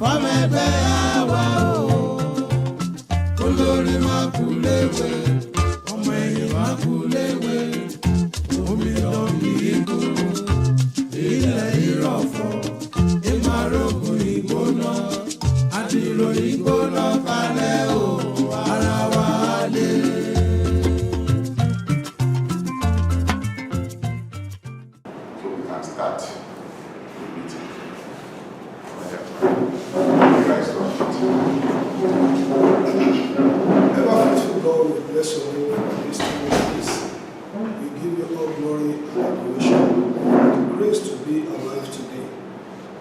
fọ́mẹ́gbẹ́ àwa o. Olórí máa kú léwe, ọmọ ẹ̀yìn máa kú léwe. Omi lọ bí ikú, ilẹ̀ ìrọ̀fọ̀. Ìmàrògùn ìgbóná, àdìrò ìgbóná kalẹ̀ o, ara wa lè. So we can start the meeting. Ever faithful God, we bless your name for this time like this. We give you all glory and adoration for the grace to be alive today,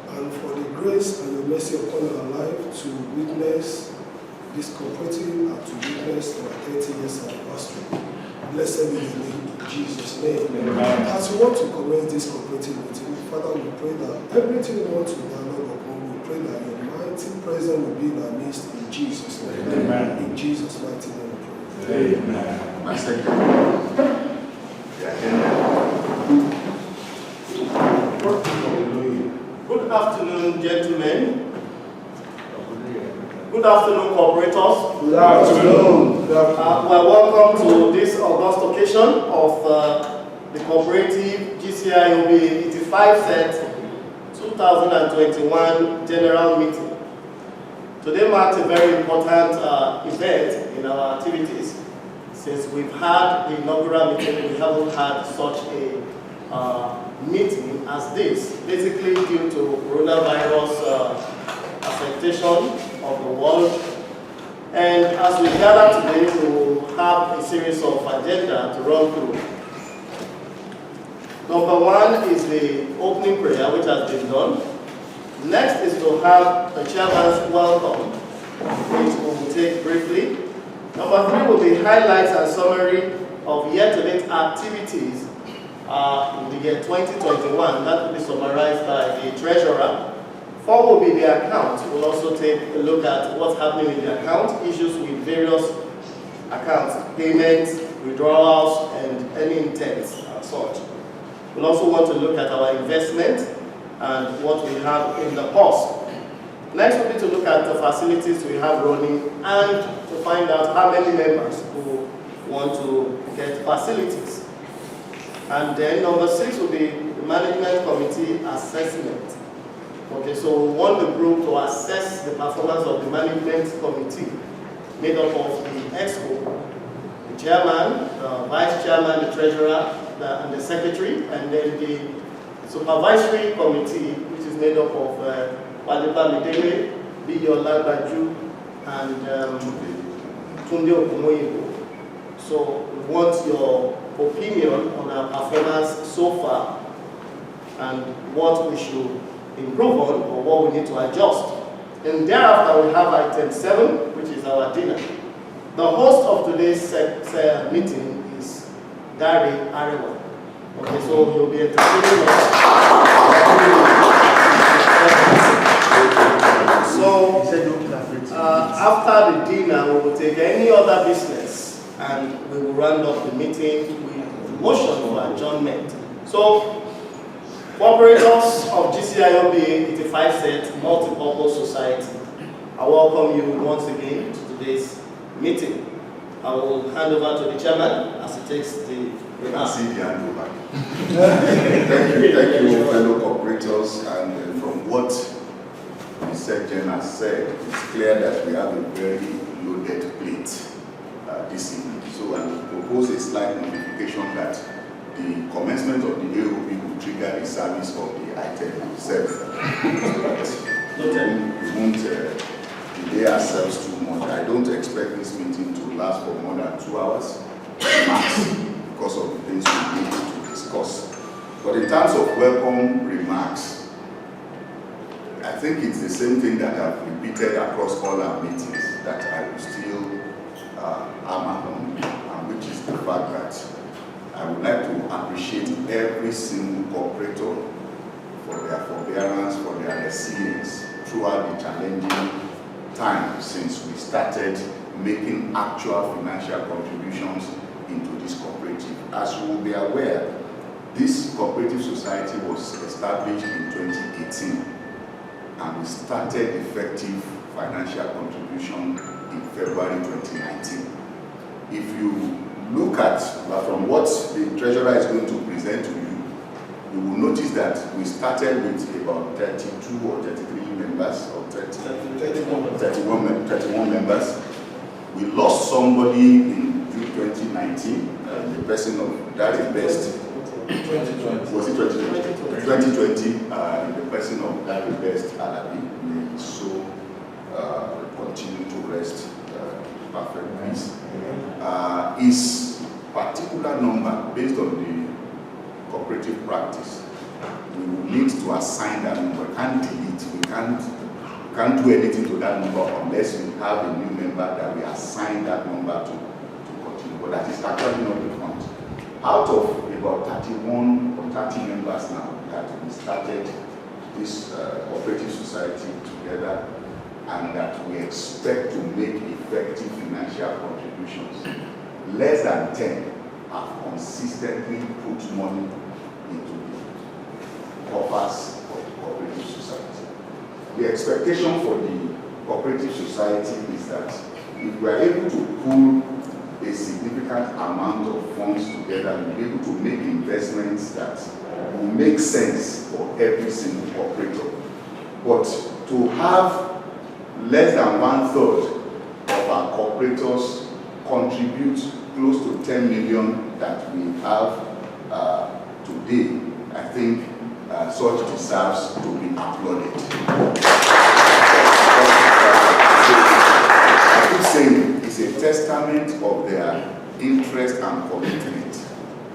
and for the grace and your mercy upon our life to witness this cooperative and to witness our 30 years anniversary. Blessed be the name in Jesus' name. Amen. As we want to commence this cooperative meeting, Father, we pray that everything we want to dialogue upon, we pray that your mighty presence will be in our midst in Jesus' name. Amen. In Jesus' mighty name we pray. Amen. My second. Good afternoon, gentlemen. Good afternoon, cooperators. Good afternoon. Well, welcome to this august occasion of the cooperative GCIOB 85 set 2021 general meeting. Today marks a very important event in our activities. Since we've had the inaugural meeting, we haven't had such a meeting as this, basically due to coronavirus affectation of the world. And as we gather today, we will have a series of agenda to run through. Number one is the opening prayer, which has been done. Next is to have a chairman's welcome, which we will take briefly. Number three will be highlights and summary of year-to-date activities in the year 2021. That will be summarized by the treasurer. Four will be the account. We'll also take a look at what's happening in the account, issues with various accounts, payments, withdrawals, and any intents and such. We'll also want to look at our investment and what we have in the purse. Next will be to look at the facilities we have running and to find out how many members who want to get facilities. And then number six will be the management committee assessment. Okay, so we want the group to assess the performance of the management committee, made up of the exco, the chairman, the vice chairman, the treasurer, and the secretary, and then the supervisory committee, which is made up of Waliba Midele, Biyola Baju, and Tunde Okumoyibo. So we want your opinion on our performance so far and what we should improve on or what we need to adjust. And thereafter we have item 7, which is our dinner. The host of today's meeting is Dari Arewa. Okay, so he'll be entertaining us. So after the dinner, we will take any other business and we will round up the meeting with a motion for adjournment. So, cooperators of GCIOB 85 set Multipurpose Society, I welcome you once again to today's meeting. I will hand over to the chairman as he takes the remarks. Thank you, fellow cooperators. And from what the Secretary has said, it's clear that we have a very loaded plate this evening. So I will propose a slight modification that the commencement of the AOB will trigger the service of the item itself. So that we won't delay ourselves too much. I don't expect this meeting to last for more than 2 hours max because of the things we need to discuss. But in terms of welcome remarks, I think it's the same thing that I've repeated across all our meetings that I will still hammer on, which is the fact that I would like to appreciate every single cooperator for their forbearance, for their resilience throughout the challenging time since we started making actual financial contributions into this cooperative. As you will be aware, this cooperative society was established in 2018. and we started effective financial contribution in February 2019. If you look at from what the treasurer is going to present to you, you will notice that we started with about 32 or 33 members, or 31 members. We lost somebody in June 2019, the person of Daddy Best. 2020. Was it 2020? 2020, in the person of Daddy Best Alabi. May his soul continue to rest perfect peace. His particular number, based on the cooperative practice, we will need to assign that number. We can't delete, we can't do anything to that number unless we have a new member that we assign that number to continue. But that is actually not the count. Out of about 31 or 30 members now that we started this cooperative society together, and that we expect to make effective financial contributions, less than 10 have consistently put money into the coffers of the cooperative society. The expectation for the cooperative society is that if we are able to pool a significant amount of funds together, we'll be able to make investments that will make sense for every single operator. But to have less than 1/3 of our cooperators contribute close to 10 million that we have today, I think such deserves to be applauded. I keep saying it's a testament of their interest and commitment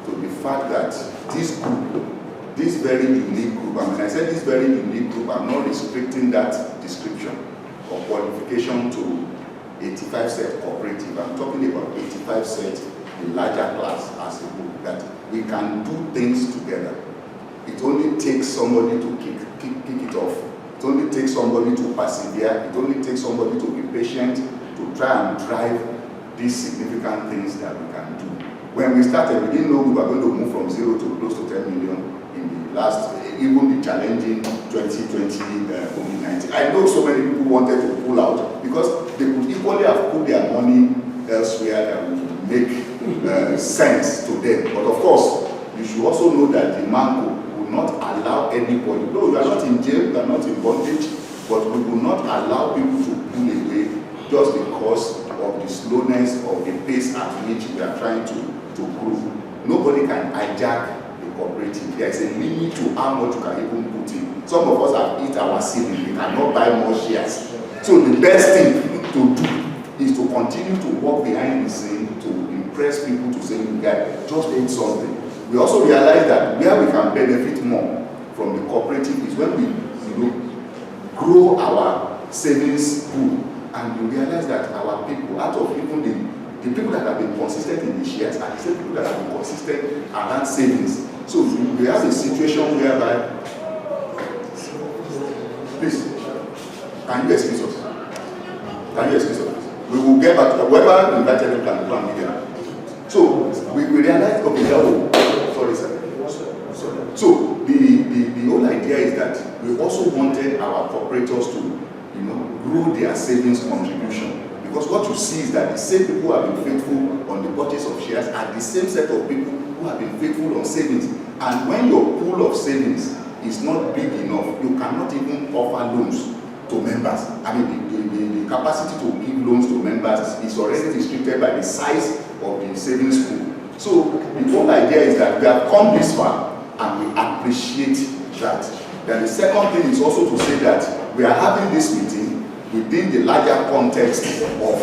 to the fact that this group, this very unique group, and when I say this very unique group, I'm not restricting that description or qualification to 85 set cooperative. I'm talking about 85 set, the larger class as a group, that we can do things together. It only takes somebody to kick it off. It only takes somebody to persevere. It only takes somebody to be patient, to try and drive these significant things that we can do. When we started, we didn't know we were going to move from 0 to close to 10 million in the last, even the challenging 2020 COVID-19. I know so many people wanted to pull out because they could equally have put their money elsewhere that would make sense to them. But of course, you should also know that the mango will not allow anybody, no, we are not in jail, we are not in bondage, but we will not allow people to pull away just because of the slowness of the pace at which we are trying to grow. Nobody can hijack the cooperative. There is a limit to how much you can even put in. Some of us have hit our ceiling, we cannot buy more shares. So the best thing to do is to continue to work behind the scene to impress people to say, guys, just do something. We also realize that where we can benefit more from the cooperative is when we grow our savings pool, and you realize that our people, out of even the people that have been consistent in the shares are the same people that have been consistent around savings. So we have a situation whereby, please, can you excuse us? Can you excuse us? We will get back to whoever invited them can come here. So we realized, okay, sorry sir. So the whole idea is that we also wanted our cooperators to grow their savings contribution. Because what you see is that the same people who have been faithful on the purchase of shares are the same set of people who have been faithful on savings. And when your pool of savings is not big enough, you cannot even offer loans to members. I mean, the capacity to give loans to members is already restricted by the size of the savings pool. So the whole idea is that we have come this far and we appreciate that. Then the second thing is also to say that we are having this meeting within the larger context of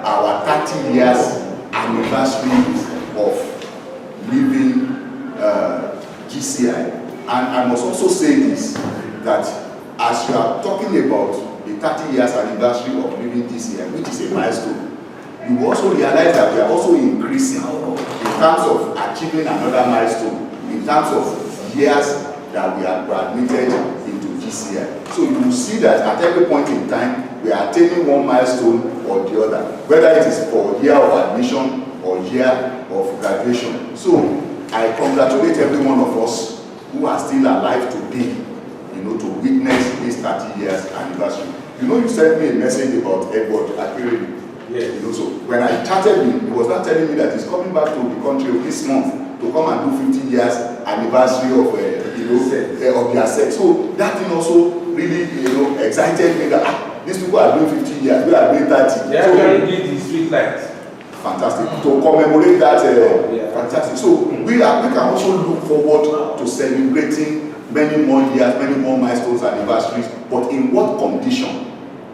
our 30 years anniversary of leaving GCI. And I must also say this, that as you are talking about the 30 years anniversary of leaving GCI, which is a milestone, you also realize that we are also increasing in terms of achieving another milestone, in terms of years that we are admitted into GCI. So you will see that at every point in time, we are attaining one milestone or the other, whether it is for year of admission or year of graduation. So I congratulate every one of us who are still alive today, to witness this this 30 years anniversary. You know, you sent me a message about Edward Akiri. Yes. You know, so when I chatted him, he was not telling me that he's coming back to the country this month to come and do 50 years anniversary of of their set. So that thing also really excited me that these people are doing 50 years, we are doing 30. They actually did the street lights. Fantastic. To commemorate that, Yeah. fantastic. So we can also look forward to celebrating many more years, many more milestones, anniversaries. But in what condition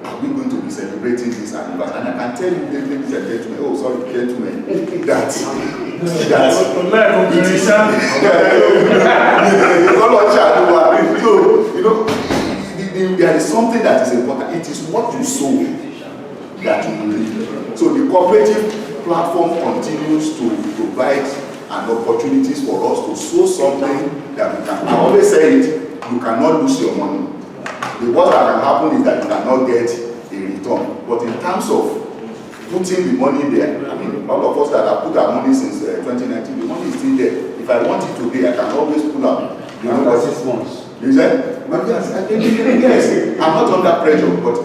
are we going to be celebrating this anniversary? And I can tell you, ladies and gentlemen, that there is something that is important. It is what you sow that you will reap. So the cooperative platform continues to provide an opportunities for us to sow something that we can. I always say it, you cannot lose your money. The worst that can happen is that you cannot get a return. But in terms of putting the money there, I mean, all of us that have put our money since 2019, the money is still there. If I want it today, I can always pull out. After 6 months. You said? Yes, I'm not under pressure, but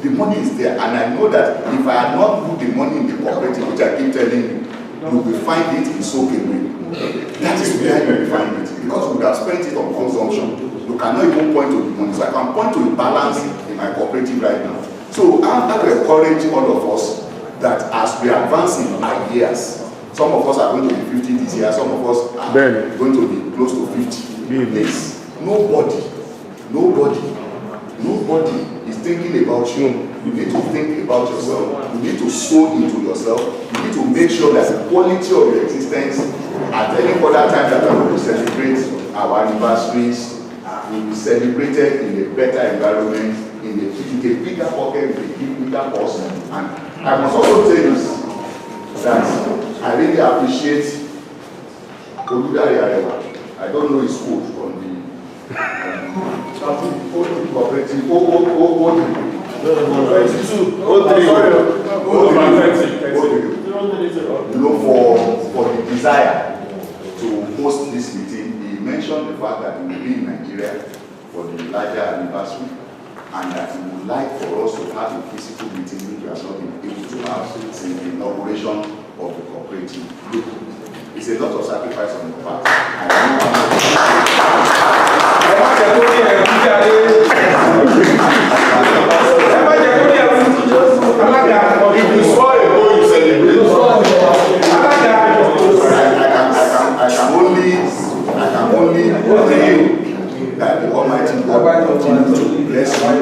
the money is there, and I know that if I had not put the money in the cooperative, which I keep telling you, you will find it in Sokewe. That is where you will find it, because we would have spent it on consumption. You cannot even point to the money, so I can point to a balance in my cooperative right now. So I will encourage all of us that as we advance in ideas, some of us are going to be 50 this year, some of us are going to be close to 50. Yes. Nobody is thinking about you. You need to think about yourself. You need to sow into yourself. You need to make sure that the quality of your existence at any other time that we are going to celebrate our anniversaries will be celebrated in a better environment, in a bigger pocket, with a bigger person. And I must also say this, that I really appreciate Oludari Arewa. I don't know his code on the cooperative. For the desire to host this meeting, he mentioned the fact that he will be in Nigeria for the larger anniversary, and that he would like for us to have a physical meeting which we have not been able to have since the inauguration of the cooperative. Look, it's a lot of sacrifice on the part. I can only pray that the Almighty God continue to bless you,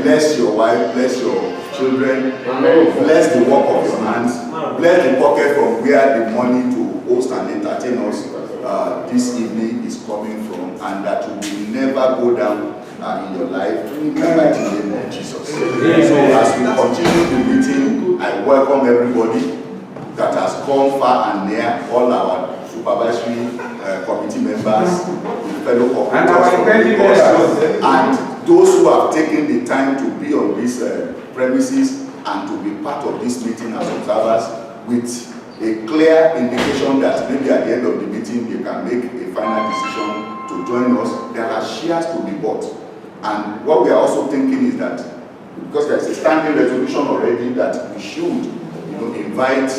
bless your wife, bless your children, bless the work of your hands, bless the pocket from where the money to host and entertain us this evening is coming from, and that you will never go down in your life in the mighty name of Jesus. So as we continue the meeting, I welcome everybody that has come far and near, all our supervisory committee members, fellow operators, and those who have taken the time to be on this premises and to be part of this meeting as observers, with a clear indication that maybe at the end of the meeting they can make a final decision to join us. There are shares to be bought, and what we are also thinking is that because there is a standing resolution already that we should invite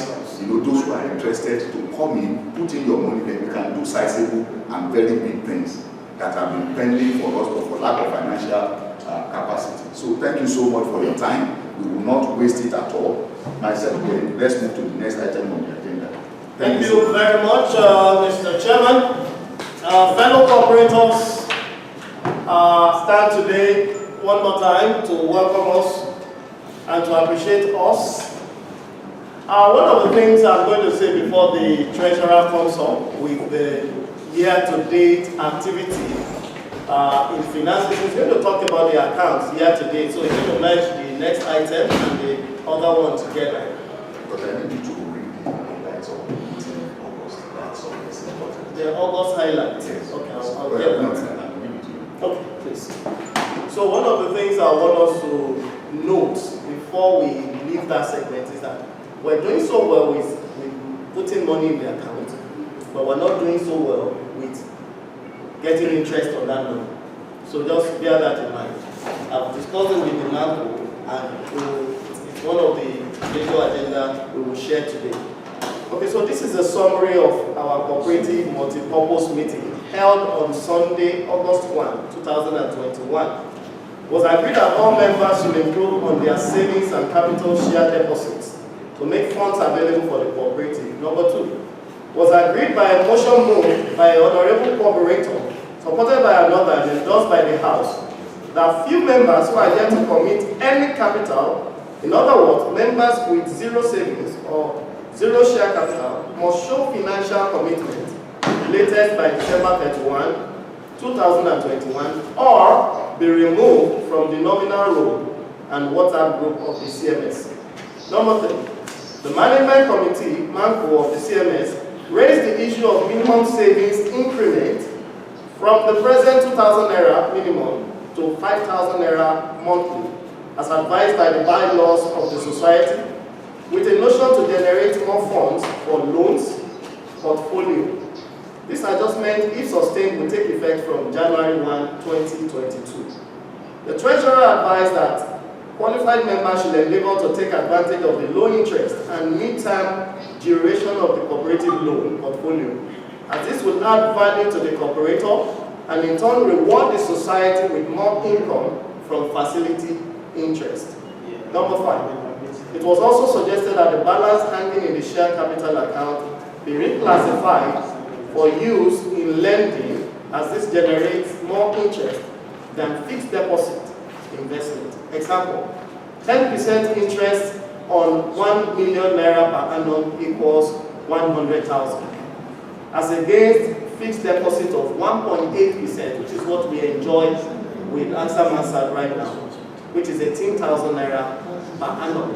those who are interested to come in, put in your money, then we can do sizable and very big things that have been pending for us, but for lack of financial capacity. So thank you so much for your time. We will not waste it at all. Myself, let's move to the next item on the agenda. Thank you very much, Mr. Chairman. Fellow cooperators, stand today one more time to welcome us and to appreciate us. One of the things I'm going to say before the treasurer comes up with the year-to-date activity in finances, he's going to talk about the accounts year-to-date. So he's going to merge the next item and the other one together. But I need you to read the highlights of the meeting in August. That's always important. The August highlights? Yes. Okay, I'll get that. I'll give it to you. Okay, please. So one of the things I want us to note before we leave that segment is that we're doing so well with putting money in the account, but we're not doing so well with getting interest on that money. So just bear that in mind. I've discussed it with the NAMCO, and it's one of the major agenda we will share today. Okay, so this is a summary of our cooperative multi-purpose meeting held on Sunday, August 1, 2021. It was agreed that all members should improve on their savings and capital share deposits to make funds available for the cooperative. Number 2, was agreed by a motion moved by an honorable cooperator, supported by another and endorsed by the House, that few members who are yet to commit any capital, in other words, members with zero savings or zero share capital, must show financial commitment latest by December 31, 2021, or be removed from the nominal role and WhatsApp group of the CMS. Number 3, the management committee, MANCO of the CMS, raised the issue of minimum savings increment from the present 2,000 naira minimum to 5,000 naira monthly, as advised by the bylaws of the society, with a notion to generate more funds for loans portfolio. This adjustment, if sustained, will take effect from January 1, 2022. The Treasurer advised that qualified members should endeavor to take advantage of the low interest and mid-term duration of the cooperative loan portfolio, as this will add value to the cooperator and in turn reward the society with more income from facility interest. Number 5, it was also suggested that the balance hanging in the share capital account be reclassified for use in lending, as this generates more interest than fixed deposit investment. Example, 10% interest on 1 million naira per annum equals 100,000, as against fixed deposit of 1.8%, which is what we enjoy with Answer Mansard right now, which is 18,000 naira per annum.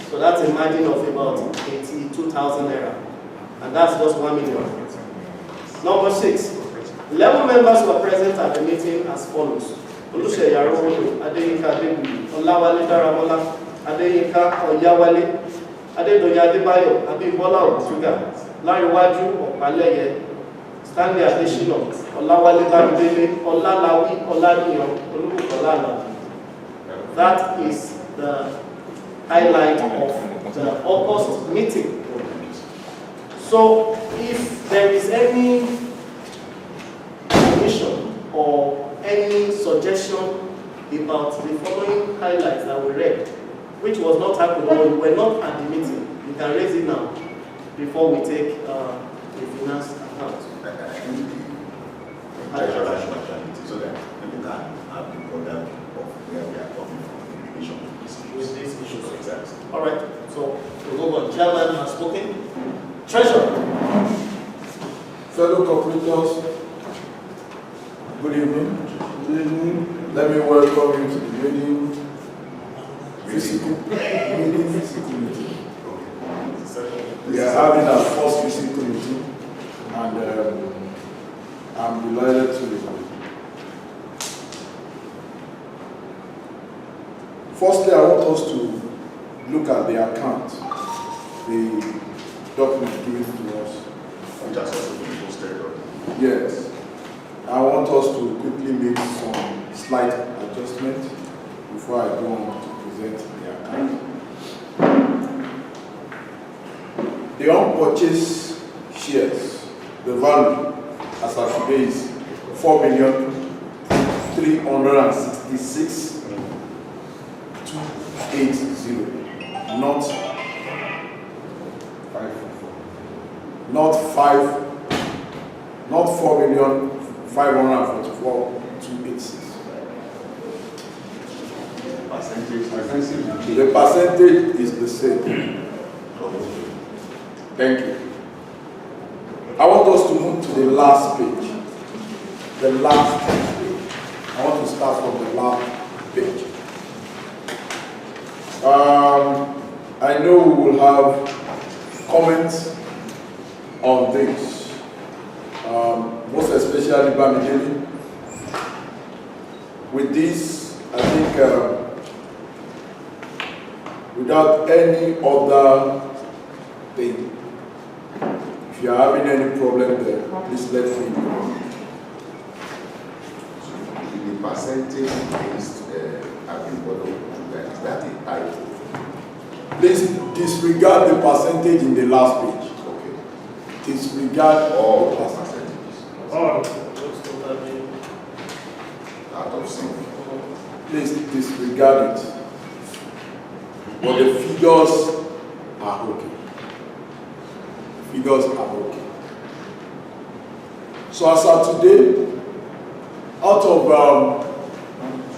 So that's a margin of about 82,000 naira, and that's just 1 million. Number 6, 11 members were present at the meeting as follows: Olúṣèyí Arówólò, Adéyínká Adébùyí, Ọláwálé Dáramọ́lá, Adéyínká Ọ̀yáwálé, Adédoyin Adébáyọ̀, Abímbọ́lá Ògúntúgà, Láríwájú Ọ̀pálẹ́yẹ, Stanley Adéṣínà, Ọláwálé Bámidélé, Ọláláwí Ọláníyan, Olúbùkọ́lá Àlàbí. That is the highlight of the August meeting. So if there is any omission or any suggestion about the following highlights that we read, which was not happening or we were not at the meeting, you can raise it now before we take the finance account. So that people can have the product of where we are talking from, the implication of this issue. With these issues. Exactly. All right, so we'll go on. Chairman has spoken. Treasurer. Fellow cooperators, good evening. Good evening. Let me welcome you to the meeting. Physical meeting. We are having our first physical meeting, and I'm delighted to. Firstly, I want us to look at the account, the document given to us. Which has also been posted on. Yes. I want us to quickly make some slight adjustment before I go on to present the account. The unpurchased shares, the value as of today is 4,366,280, not 4,544,286. The percentage is the same. Thank you. I want us to move to the last page. The last page. I want to start from the last page. I know we will have comments on this, most especially Bamidele. With this, I think without any other thing, if you are having any problem there, please let me know. percentage against agricultural sugar, is that a typo? Please disregard the percentage in the last page. Okay. Disregard All the the percentage. percentages out of sync. Please disregard it. But the figures are okay. Figures are okay. So as of today, out of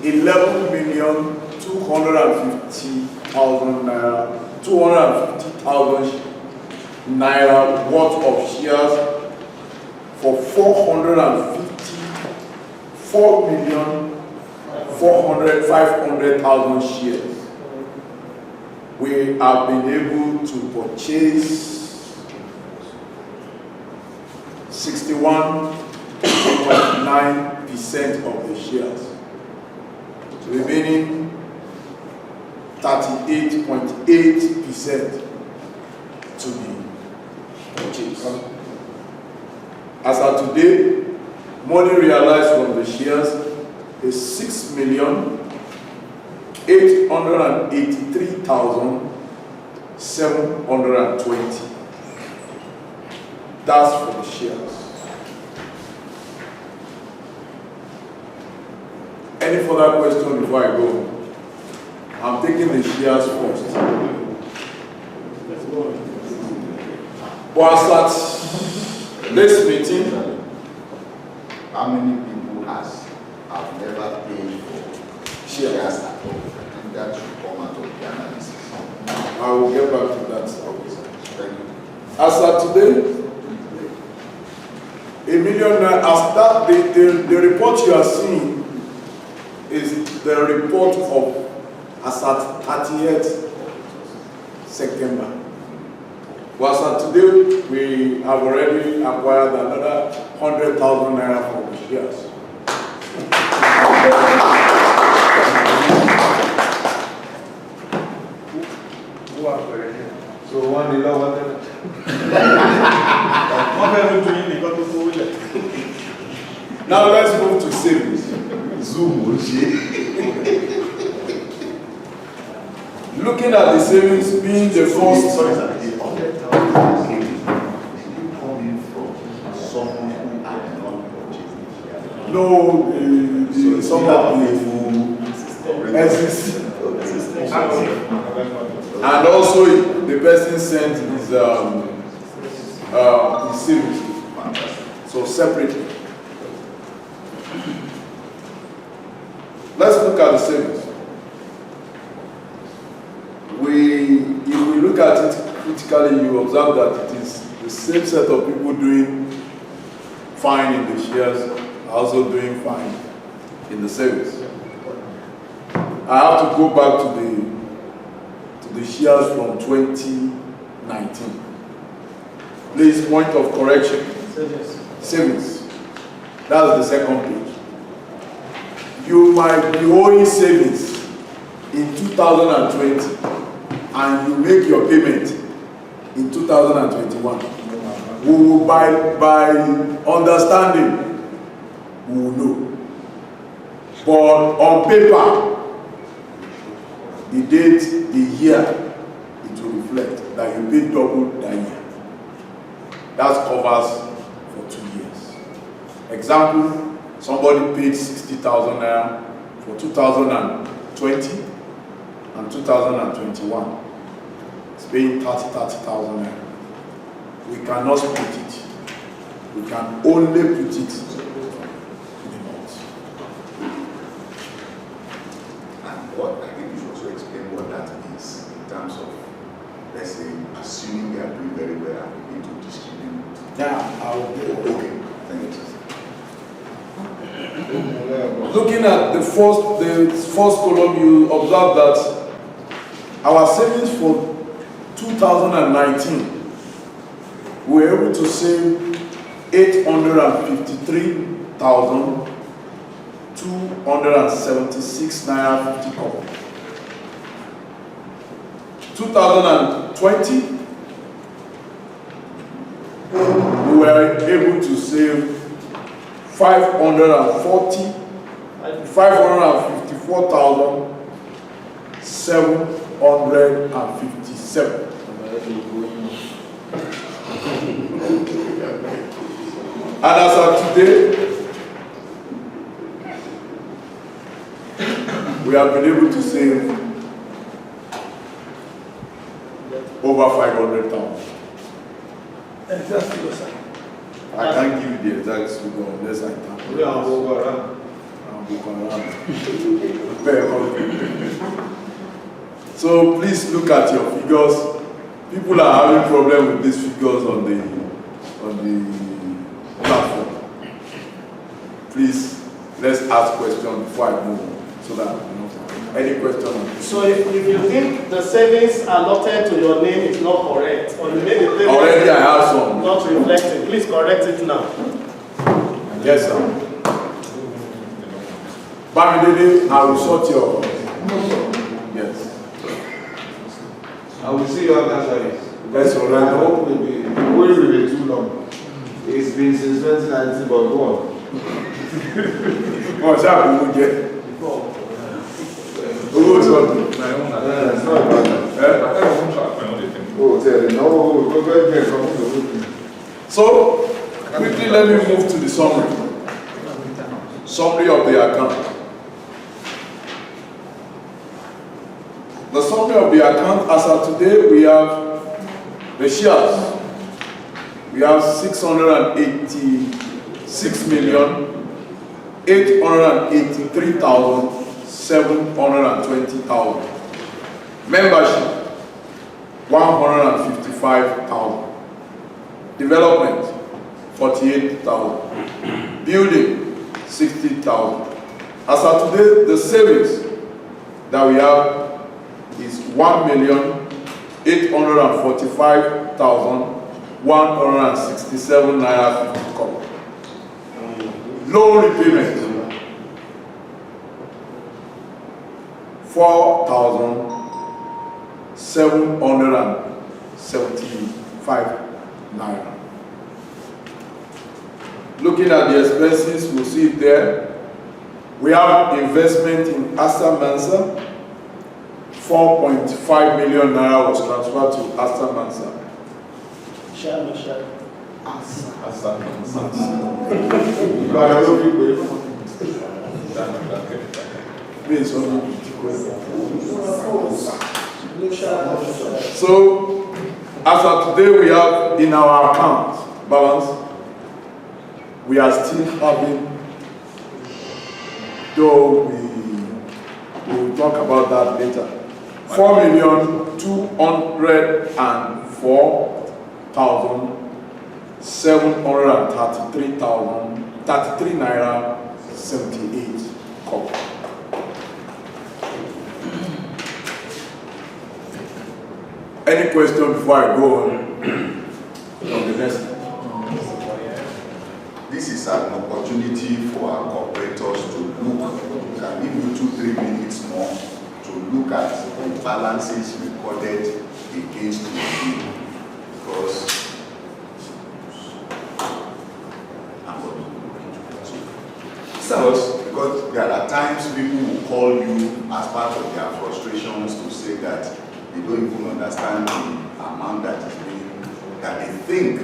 11,250,000 naira, 250,000 naira worth of shares for 4,400,500,000 shares. We have been able to purchase 61.9% of the shares, remaining 38.8% to be purchased. As of today, money realized from the shares is 6,883,720. That's for the shares. Any further question before I go? I'm taking the shares first. But as at this meeting, How many people have never paid for shares at all? And that should come out of the analysis. I will get back to that. Thank you. As at today, $1 million, as that the report you are seeing is the report of as at 30th September. But as at today, we have already acquired another 100,000 naira from the shares. So one day, what? Now let's move to savings. Zoom, Looking at the savings being the first. Sorry, sir. The 100,000 coming from someone who had not purchased it. No, some of the existing. And also the person sent his savings. So separately. Let's look at the savings. If we look at it critically, you observe that it is the same set of people doing fine in the shares, also doing fine in the savings. I have to go back to the shares from 2019. Please, point of correction. Savings. That's the second page. You might be owing savings in 2020 and you make your payment in 2021. We will, by understanding, we will know. But on paper, the date, the year, it will reflect that you paid double that year. That covers for 2 years. Example, somebody paid 60,000 naira for 2020 and 2021. It's paying 30,000 naira. We cannot split it. We can only put it in the month. And what I think you should also explain what that means in terms of, let's say, assuming we are doing very well and we need to distribute. Now, I will go. Okay, thank you. Looking at the first column, you observe that our savings for 2019, we were able to save 853,276 naira 50 kobo. 2020, we were able to save 540,000 554,757. And as of today, we have been able to save over 500,000. I can't give you the exact figure unless I can. So please look at your figures. People are having problem with these figures on the platform. Please, let's ask questions before I move on, so that any question. So if you think the savings allotted to your name is not correct, or you made the payment already I have some. not reflected, please correct it now. Yes, sir. Bamidele, I will sort your. Yes. I will see you after service. That's all I right. hope will be too long. It's been since 2019, but go on. Oh, sir, we will get. Owó sọ. It's not about that. Oh, tell them, no, go ahead, come. So, quickly let me move to the summary. Summary of the account. The summary of the account, as of today, we have the shares. We have 686,883,720,000. Membership, 155,000. Development, 48,000. Building, 60,000. As of today, the savings that we have is 1,845,167 naira 50 kobo. Loan repayment, 4,775 naira. Looking at the expenses, we'll see it there. We have investment in Asta Mansa. 4.5 million naira was transferred to Asta Mansa. So, as of today, we have in our account balance, we are still having, though we will talk about that later, 4,204,733 naira 78 kobo. Any question before I go on the next? This is an opportunity for our cooperators to look. Can give you 2-3 minutes more to look at the balances recorded against the bill, because because there are times people will call you as part of their frustrations to say that they don't even understand the amount that is being, that they think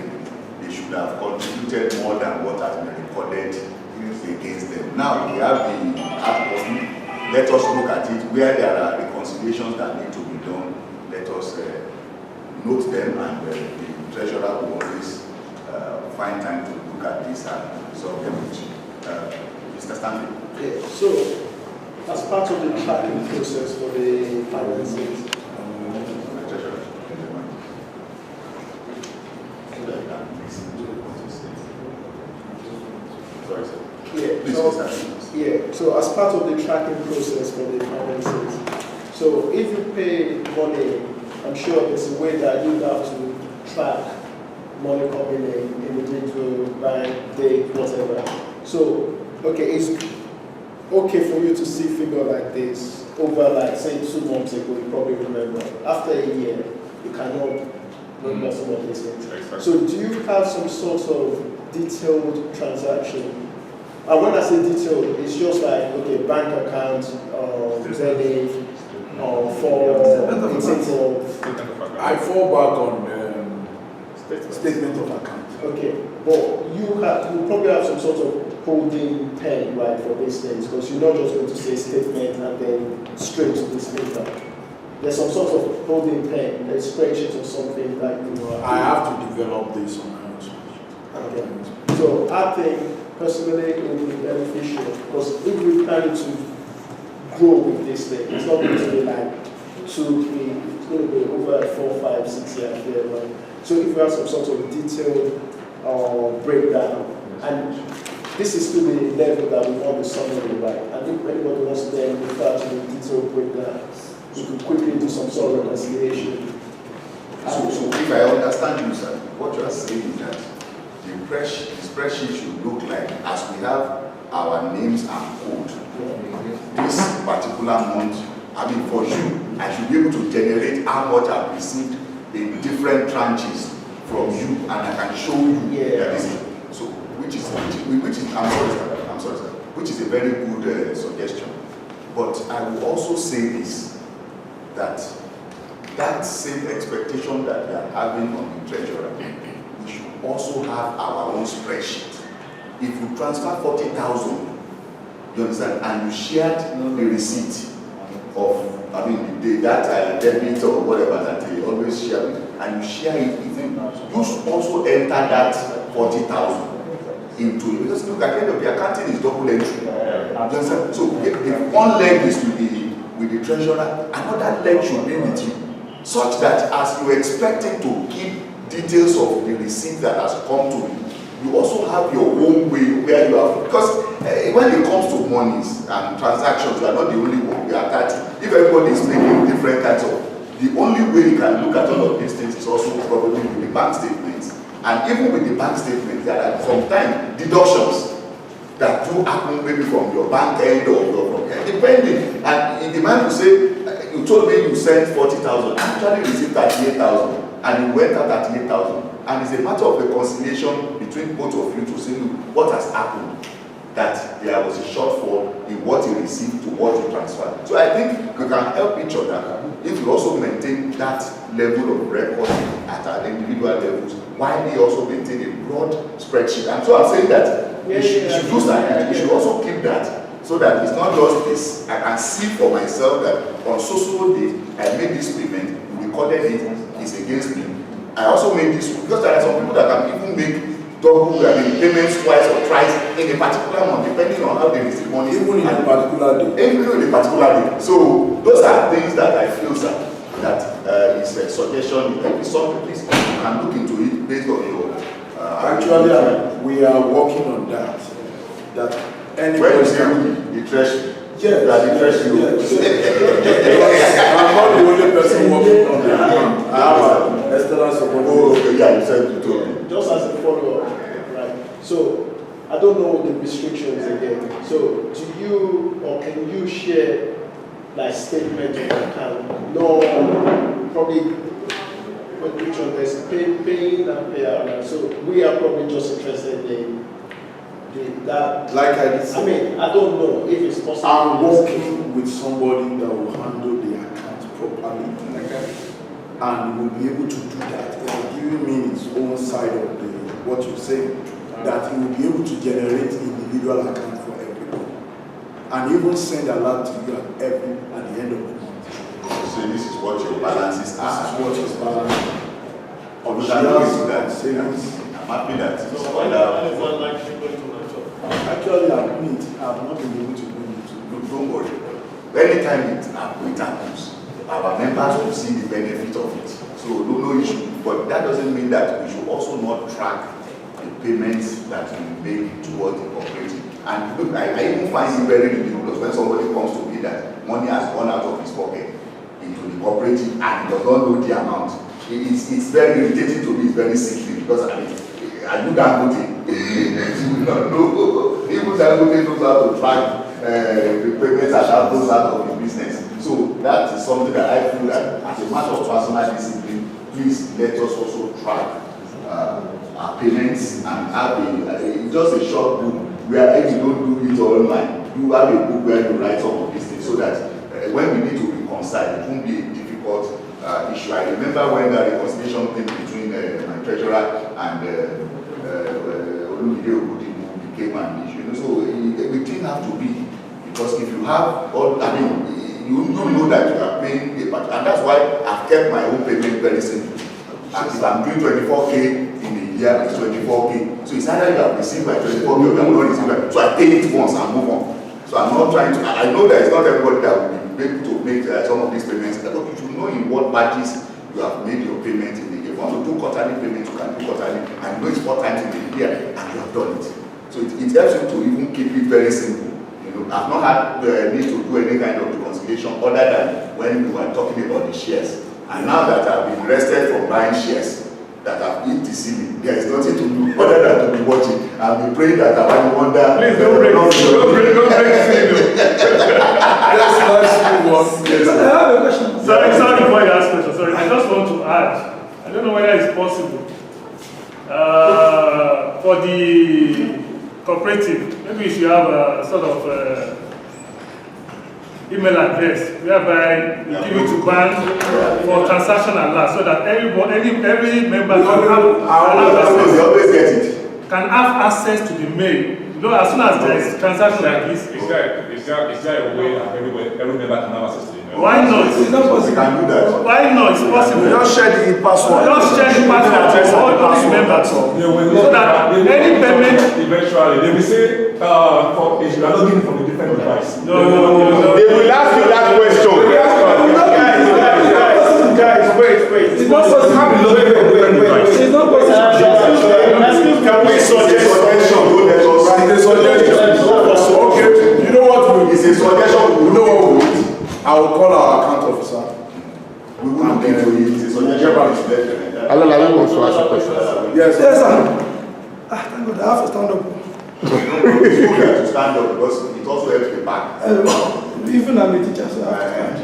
they should have contributed more than what has been recorded against them. Now we have the outcome. Let us look at it where there are reconciliations that need to be done. Let us note them, and the treasurer will always find time to look at this and solve them. Mr. Stanley. Yeah, so as part of the tracking process for the finances, so as part of the tracking process for the finances, so if you pay money, I'm sure there's a way that you have to track money coming in, individual, bank, date, whatever. So, okay, it's okay for you to see figure like this over, like, say 2 months ago, you probably remember. After a year, you cannot remember some of these things. So do you have some sort of detailed transaction And when I say detailed, it's just like, okay, bank account, Zenith, I fall back on statement of account. Okay, but you probably have some sort of holding pen, right, for these things, because you're not just going to say statement and then straight to this paper. There's some sort of holding pen, a spreadsheet or something like, you know. I have to develop this on my own. Okay. So I think personally it will be beneficial, because if we plan to grow with this thing, it's not going to be like 2, 3, it's going to be over 4, 5, 6 years there, right? So if we have some sort of detailed breakdown, and this is to the level that we want the summary, right? And if anybody wants to then refer to the detailed breakdown, we could quickly do some sort of reconciliation. So if I understand you, sir, what you are saying is that the spreadsheet should look like, as we have our names and code, this particular month, I mean for you, I should be able to generate how much I've received in different tranches from you, and I can show you that is, so which is I'm sorry, sir, which is a very good suggestion. But I will also say this, that same expectation that we are having on the treasurer, we should also have our own spreadsheet. If you transfer 40,000, you understand, and you shared the receipt of, I mean, that debit or whatever that they always share with, and you share it with them, you should also enter that 40,000 into it. Because look, at the end of the accounting is double entry. So if one leg is with the treasurer, another leg should be with you, such that as you expect it to keep details of the receipt that has come to you, you also have your own way where you are, because when it comes to monies and transactions, you are not the only one we are attached. If everybody is making different kinds of, the only way you can look at all of these things is also probably with the bank statements. And even with the bank statements, there are sometimes deductions that do happen maybe from your bank end or from depending. And the man will say, you told me you sent 40,000, I actually received 38,000, and you went out 38,000. And it's a matter of reconciliation between both of you to say, look, what has happened? That there was a shortfall in what you received to what you transferred. So I think we can help each other if we also maintain that level of record at our individual levels, while we also maintain a broad spreadsheet. And so I'm saying that you should do that. You should also keep that, so that it's not just this. I can see for myself that on so day I made this payment, we recorded it, it's against me. I also made this, because there are some people that can even make double payments twice or thrice in a particular month, depending on how they receive money. Even in a particular day. Even in a particular day. So those are things that I feel, sir, that is a suggestion. If something, please, you can look into it based on your. Actually, we are working on that. That any person, the treasury. Yes. That the treasury. Yes. I'm not the only person working on that. I have an external support. Oh, okay, yeah, you said you told me. Just as a follow-up, right? So I don't know the restrictions again. So do you, or can you share like statement of account? No, probably which one there's paying and payout. Right? So we are probably just interested in that. Like I did say, I mean, I don't know if it's possible. I'm working with somebody that will handle the account properly. And will be able to do that. It will give me his own side of what you're saying. That he will be able to generate individual account for everyone. And even send a lot to you at the end of the month. So this is what your balances are. This is what your balance. I'm happy that it's Actually, I admit, I have not been able to do it. Don't worry. Anytime it happens, our members will see the benefit of it. So no issue. But that doesn't mean that we should also not track the payments that we make towards the cooperative. And look, I even find it very ridiculous when somebody comes to me that money has gone out of his pocket into the cooperative and he does not know the amount. It's very irritating to me, it's very sickly, because I do Dangote. We don't know. Even Dangote knows how to track the payments that goes out of the business. So that is something that I feel that as a matter of personal discipline, please let us also track our payments and have just a short book where if you don't do it online, you have a book where you write some of these things so that when we need to reconcile, it won't be a difficult issue. I remember when the reconciliation thing between my treasurer and Olumide Ogudimu became an issue. So it didn't have to be, because if you have all, I mean, you know that you are paying a part, and that's why I've kept my own payment very simple. And if I'm doing 24K in a year, it's 24K. So it's either you have received my 24K or you have not received my, so I pay it once and move on. So I'm not trying to, I know that it's not everybody that will be able to make some of these payments, but you should know in what batches you have made your payment in the year. If you want to do quarterly payment, you can do quarterly, and you know it's 4 times in the year, and you have done it. So it helps you to even keep it very simple. You know, I've not had the need to do any kind of reconciliation other than when we were talking about the shares. And now that I've been arrested from buying shares that have hit the ceiling, there is nothing to do other than to be watching. I'll be praying that I won't wonder. Please don't break the ceiling. Let's move on. Yes, I have a question. Sorry before you ask question. Sorry, I just want to add. I don't know whether it's possible for the cooperative. Maybe you should have a sort of email address whereby you give it to bank for transaction alert, so that every member can have access to the mail. You know, as soon as there is transaction like this. Is there a way that every member can have access to it? Why not? It's not possible. You can do that. Why not? It's possible. Just share the password. Just share the password to all the members. So that any payment. Eventually, they will say, if you are logging from a different device. No. They will ask you that question. Guys, wait. It's not possible. It's not possible. Can we suggest Okay, you know what we It's a suggestion. You know what we do? I will call our account officer. We will look into it. It's a suggestion. Alala wants to ask a question. Yes, Yes, sir. Thank God, I have to stand up. It's good to stand up because it also helps the back. Even I'm a teacher, so I have to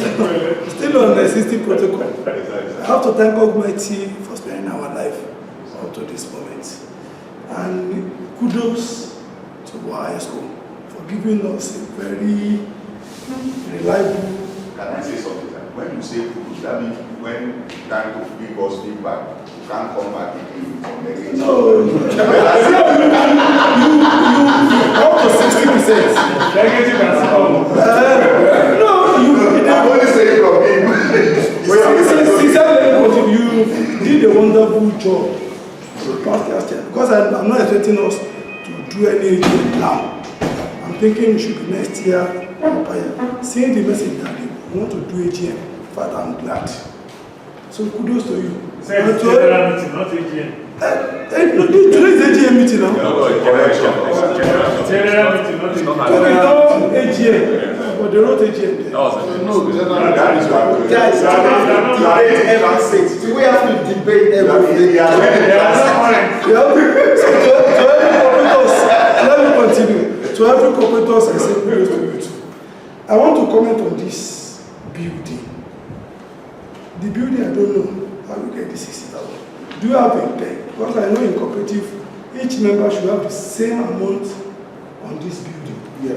stand. Still on the existing protocol. I have to thank Almighty for sparing our life up to this moment. And kudos to our high school for giving us a very reliable. Can I say something? When you say push, that means when you try to give us feedback, you can't come back again with some negative. No, up to 60%. Negative and small. No, I'm only saying from him. you did a wonderful job last year, because I'm not expecting us to do any now. I'm thinking we should be next year. Seeing the message that they want to do AGM, but I'm glad. So kudos to you. Say it's general meeting, not AGM. Today is AGM meeting now. General meeting, not AGM. Okay, no AGM, but they wrote AGM there. That is what Guys, debate everything. Do we have to debate everything? Let me continue. To every corporators, I say kudos to you too. I want to comment on this building. The building, I don't know how you get the 60,000. Do you have a peg? Because I know in cooperative, each member should have the same amount on this building. Yeah,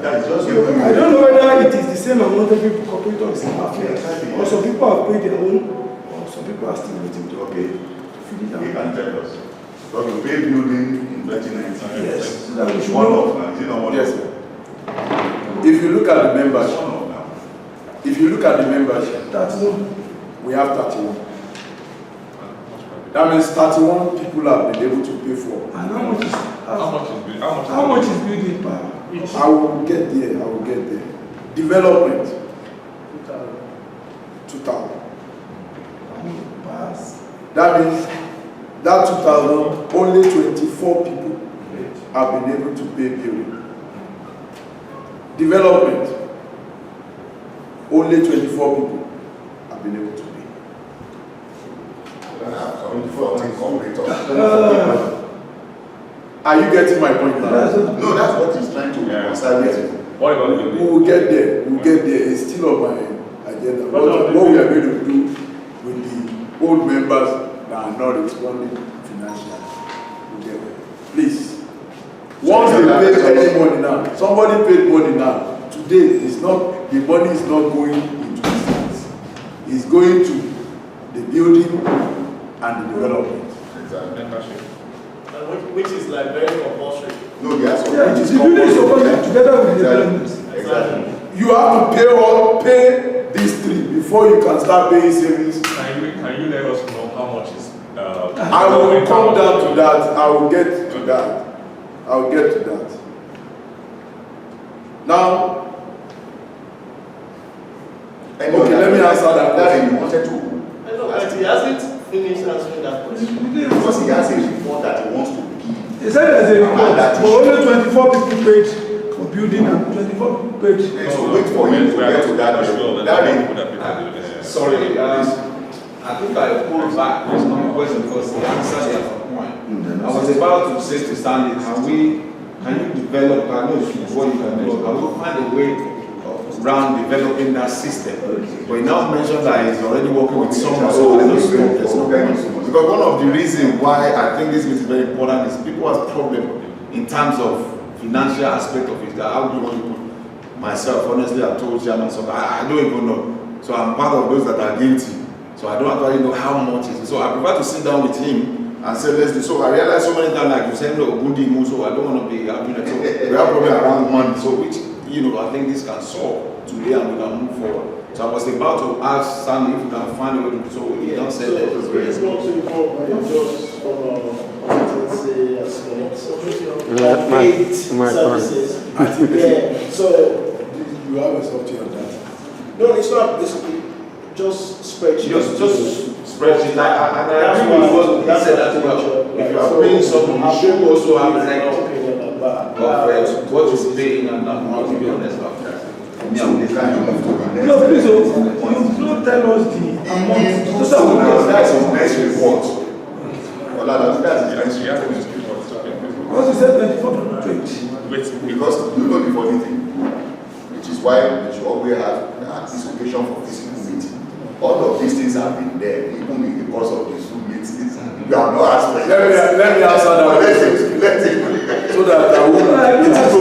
that's just I don't know whether it is the same amount every cooperator is having, or some people have paid their own, or some people are still waiting to pay to finish You their can own. tell us. But we pay building in 2019. Yes, so that we should One know. of now. Is it not one yes. of? If you look at the membership, One of now. if you look at the membership, That's no. we have 31. That means 31 people have been able to pay for. And how much is How much is building power? I will get there, I will get there. Development, 2,000. Pass. That means that 2,000, only 24 people have been able to pay building. Development, only 24 people have been able to pay. 14 completors. Are you getting my point now? No, that's what he's trying to reconcile with. What about the We building? will get there. We will get there. It's still on my agenda. What we are going to do with the old members that are not responding financially, we'll get there. Please. Once they pay any money now, somebody paid money now. Today, it's not, the money is not going into business. It's going to the building and the development. Exactly. Which is like very compulsory. No, yes. Yeah, the building is open together with the development. Exactly. You have to pay these three before you can start paying savings. Can you let us know how much is? I will come down to that. I will get to that. I will get to that. Now, okay, let me answer that question. You wanted to. I know, but he hasn't finished answering that question. Because he has a report that he wants to give. He said there's a report, but only 24 people paid for building and 24 people paid. So wait for him to get to that level. Sorry, I think I pulled back this question because the answer is at some point. I was about to say to Stanley, can you develop, I know it's what you can do, can we find a way around developing that system? But he now mentioned that he's already working with someone, so there's no because one of the reasons why I think this is very important is people have problem in terms of financial aspect of it. How do you want to put myself? Honestly, I told Chairman, so I don't even know. So I'm part of those that are guilty. So I don't actually know how much it is. So I prefer to sit down with him and say, let's do. So I realized so many times, like you said, no, Bundi, so I don't want to be having it. So we have problem around money. So which, I think this can solve today and we can move forward. So I was about to ask Sandy if we can find a way to, so he don't say that. So it's not too important, just from services. Yeah, so You have a software on that. no, it's not this. Just spreadsheet. Just spreadsheet. And I agree with what he said as well. If you are paying someone, you should also have a record of what is paying and not to be honest about that. No, please, you don't tell us the amount. That's his next report. That's his next report. Because you said 24 to 20. Because you know the funny thing, which is why we should always have anticipation for physical meeting. All of these things have been there, even in the course of these 2 meetings. You have not asked me. Let me answer that question. So that I won't.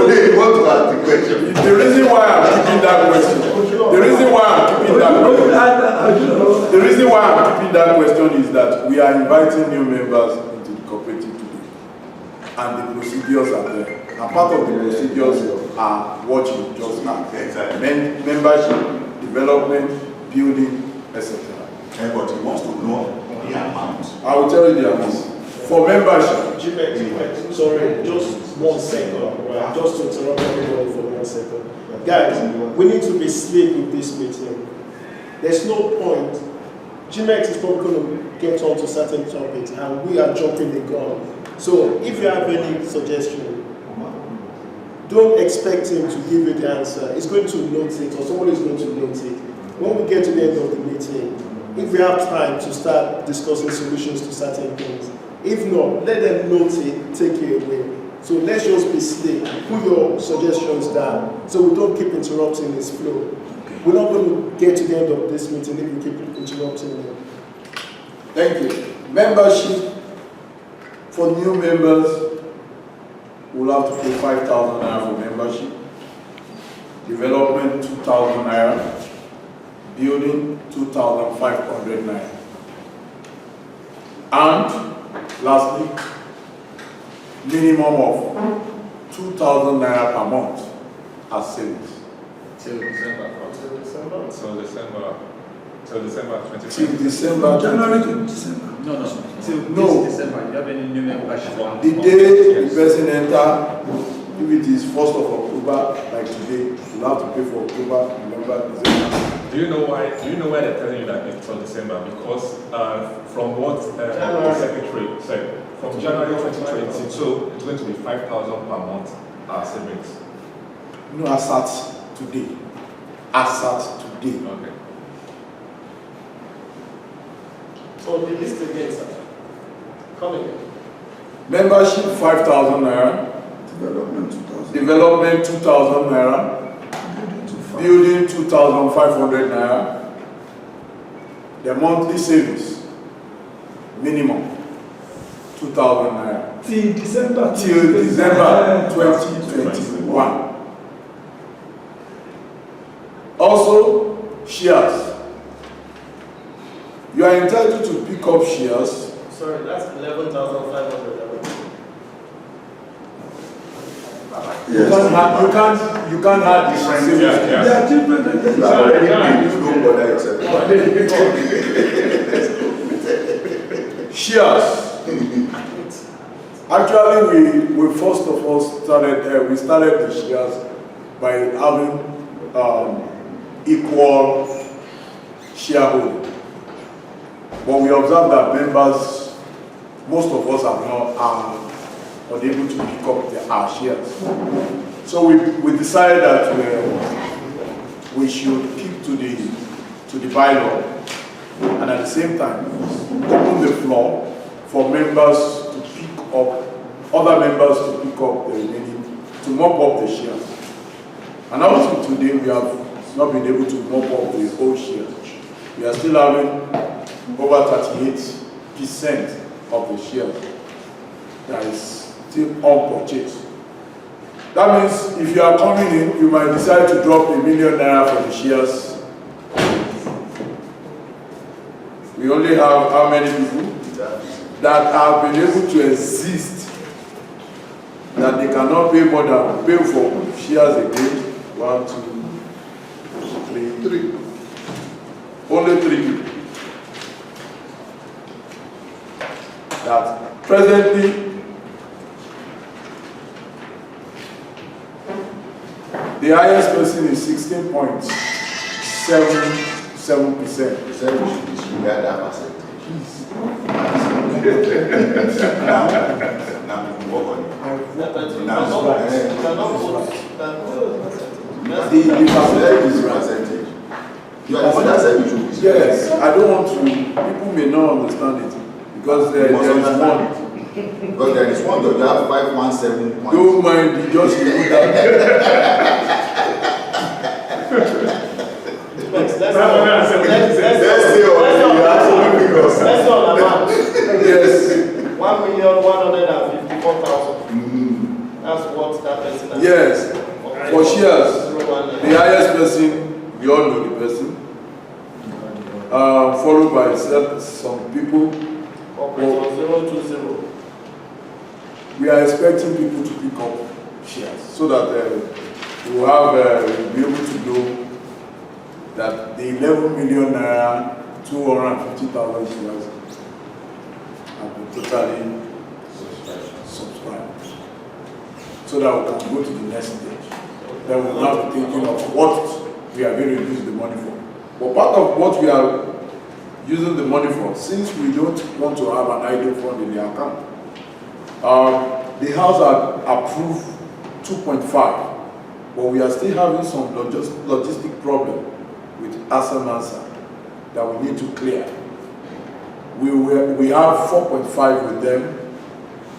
Today you want to ask the question. The reason why I'm keeping that question. The reason why I'm keeping that question is that we are inviting new members into the cooperative today, and the procedures are there. And part of the procedures are what you just now. Membership, development, building, etc. But he wants to know the amount. I will tell you the amount. For membership, Sorry, just 1 second. Just to interrupt everybody for 1 second. Guys, we need to be slick with this meeting. There's no point. GMEX is probably going to get on to certain topics and we are jumping the gun. So if you have any suggestion, don't expect him to give you the answer. He's going to note it or somebody is going to note it. When we get to the end of the meeting, if we have time to start discussing solutions to certain things, if not, let them note it, take it away. So let's just be slick, put your suggestions down so we don't keep interrupting his flow. We're not going to get to the end of this meeting if we keep interrupting him. thank you. Membership for new members, we'll have to pay 5,000 naira for membership. Development 2,000 naira. Building 2,500 naira. And lastly, minimum of 2,000 naira per month as savings. Till December. Till December 2020. Till December, January to December. No. Till No. this December, you have any new membership? the day the person enter, if it is 1st of October, like today, you'll have to pay for October, November, December. Do you know why they're telling you that it's for December? Because from what the secretary said, from January 2022, it's going to be 5,000 per month savings. No, as at today. As at today. Okay. So the list again, sir. Come again. Membership 5,000 naira. Development 2,000. Development 2,000 naira. Building 2,500 naira. The monthly savings minimum 2,000 naira. Till December. Till December 2021. Also, shares. You are entitled to pick up shares. Sorry, that's 11,500. You can't have different. They are different. You are already paid, don't bother yourself. Shares. Actually, we first of all started the shares by having equal shareholding. But we observe that members, most of us are unable to pick up our shares. So we decided that we should keep to the bylaw, and at the same time open the floor for members to pick up, other members to pick up the remaining, to mop up the shares. And also today we have not been able to mop up the whole shares. We are still having over 38% of the shares that is still unpurchased. That means if you are coming in, you might decide to drop ₦1 million for the shares. We only have how many people that have been able to exist, that they cannot pay more than pay for shares again. 1, 2, 3. Only 3 people. That presently the highest person is 16.77%. You said we should disregard that percentage. Now we work on it. The percentage is percentage. You are the one that said we should disregard. Yes, I don't want to, people may not understand it because there is one. Because there is one that you have 517 points. Don't mind, you just remove that. Let's Let's say on amount. Yes. 1,154,000. That's what that person has. Yes. For shares, 019. the highest person, we all know the person, followed by some people. Operator 020. We are expecting people to pick up shares so that we will have, we'll be able to know that the 11 million naira 250,000 shares have been totally subscribed, so that we can go to the next stage. Then we'll now be thinking of what we are going to use the money for. But part of what we are using the money for, since we don't want to have an idle fund in the account, the house had approved 2.5, but we are still having some logistic problem with Asamansa that we need to clear. We have 4.5 with them,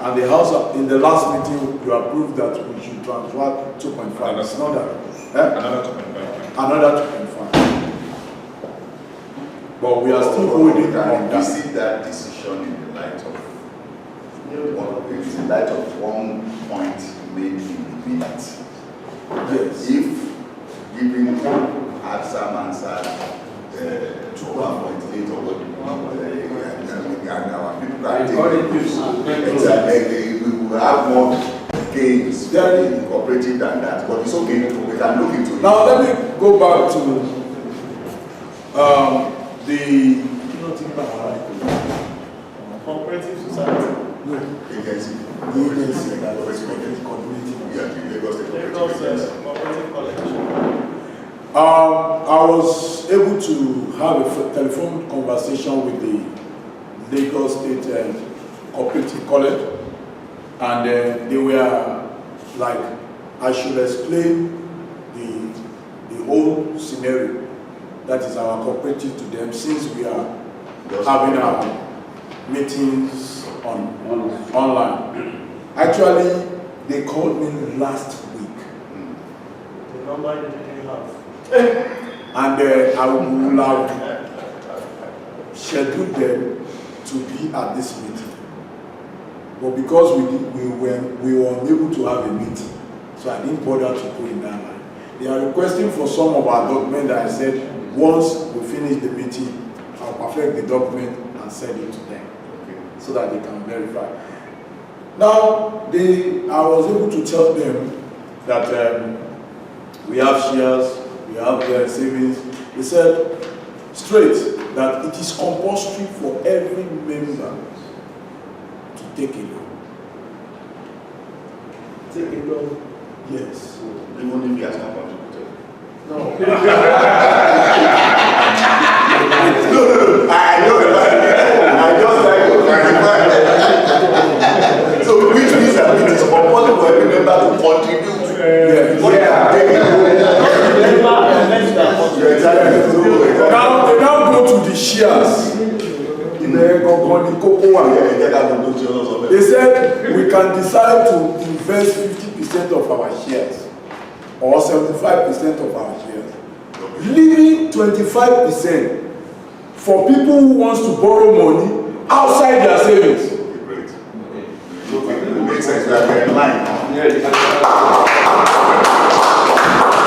and the house in the last meeting you approved that we should transfer 2.5. It's not that. Another 2.5. Another 2.5. But we are still holding on We that. see that decision in the light of one point made in the minute. Yes. If giving Asamansa 1.8 or what and our people are taking, we will have more gains for the cooperative than that. But it's okay, we can look into it. Now let me go back to the Cooperative society. Agency. The agency that was coordinating. Yeah, the Lagos State Lagos Cooperative Cooperative Collection. I was able to have a telephone conversation with the Lagos State Cooperative College, and they were like, I should explain the whole scenario that is our cooperative to them, since we are having our meetings online. Actually, they called me last week. The number you didn't have. And I will have scheduled them to be at this meeting. but because we were unable to have a meeting, so I didn't bother to put in that line. They are requesting for some of our documents that I said, once we finish the meeting, I'll perfect the document and send it to them, so that they can verify. Now, I was able to tell them that we have shares, we have savings. They said straight that it is compulsory for every member to take a loan. Take a loan. Yes. Even if he has not contributed. No. No. I know I just like to clarify. So which means that it is compulsory for every member to contribute. Now they now go to the shares. They said we can decide to invest 50% of our shares or 75% of our shares, leaving 25% for people who wants to borrow money outside their savings. Great. It makes sense that we're in line now.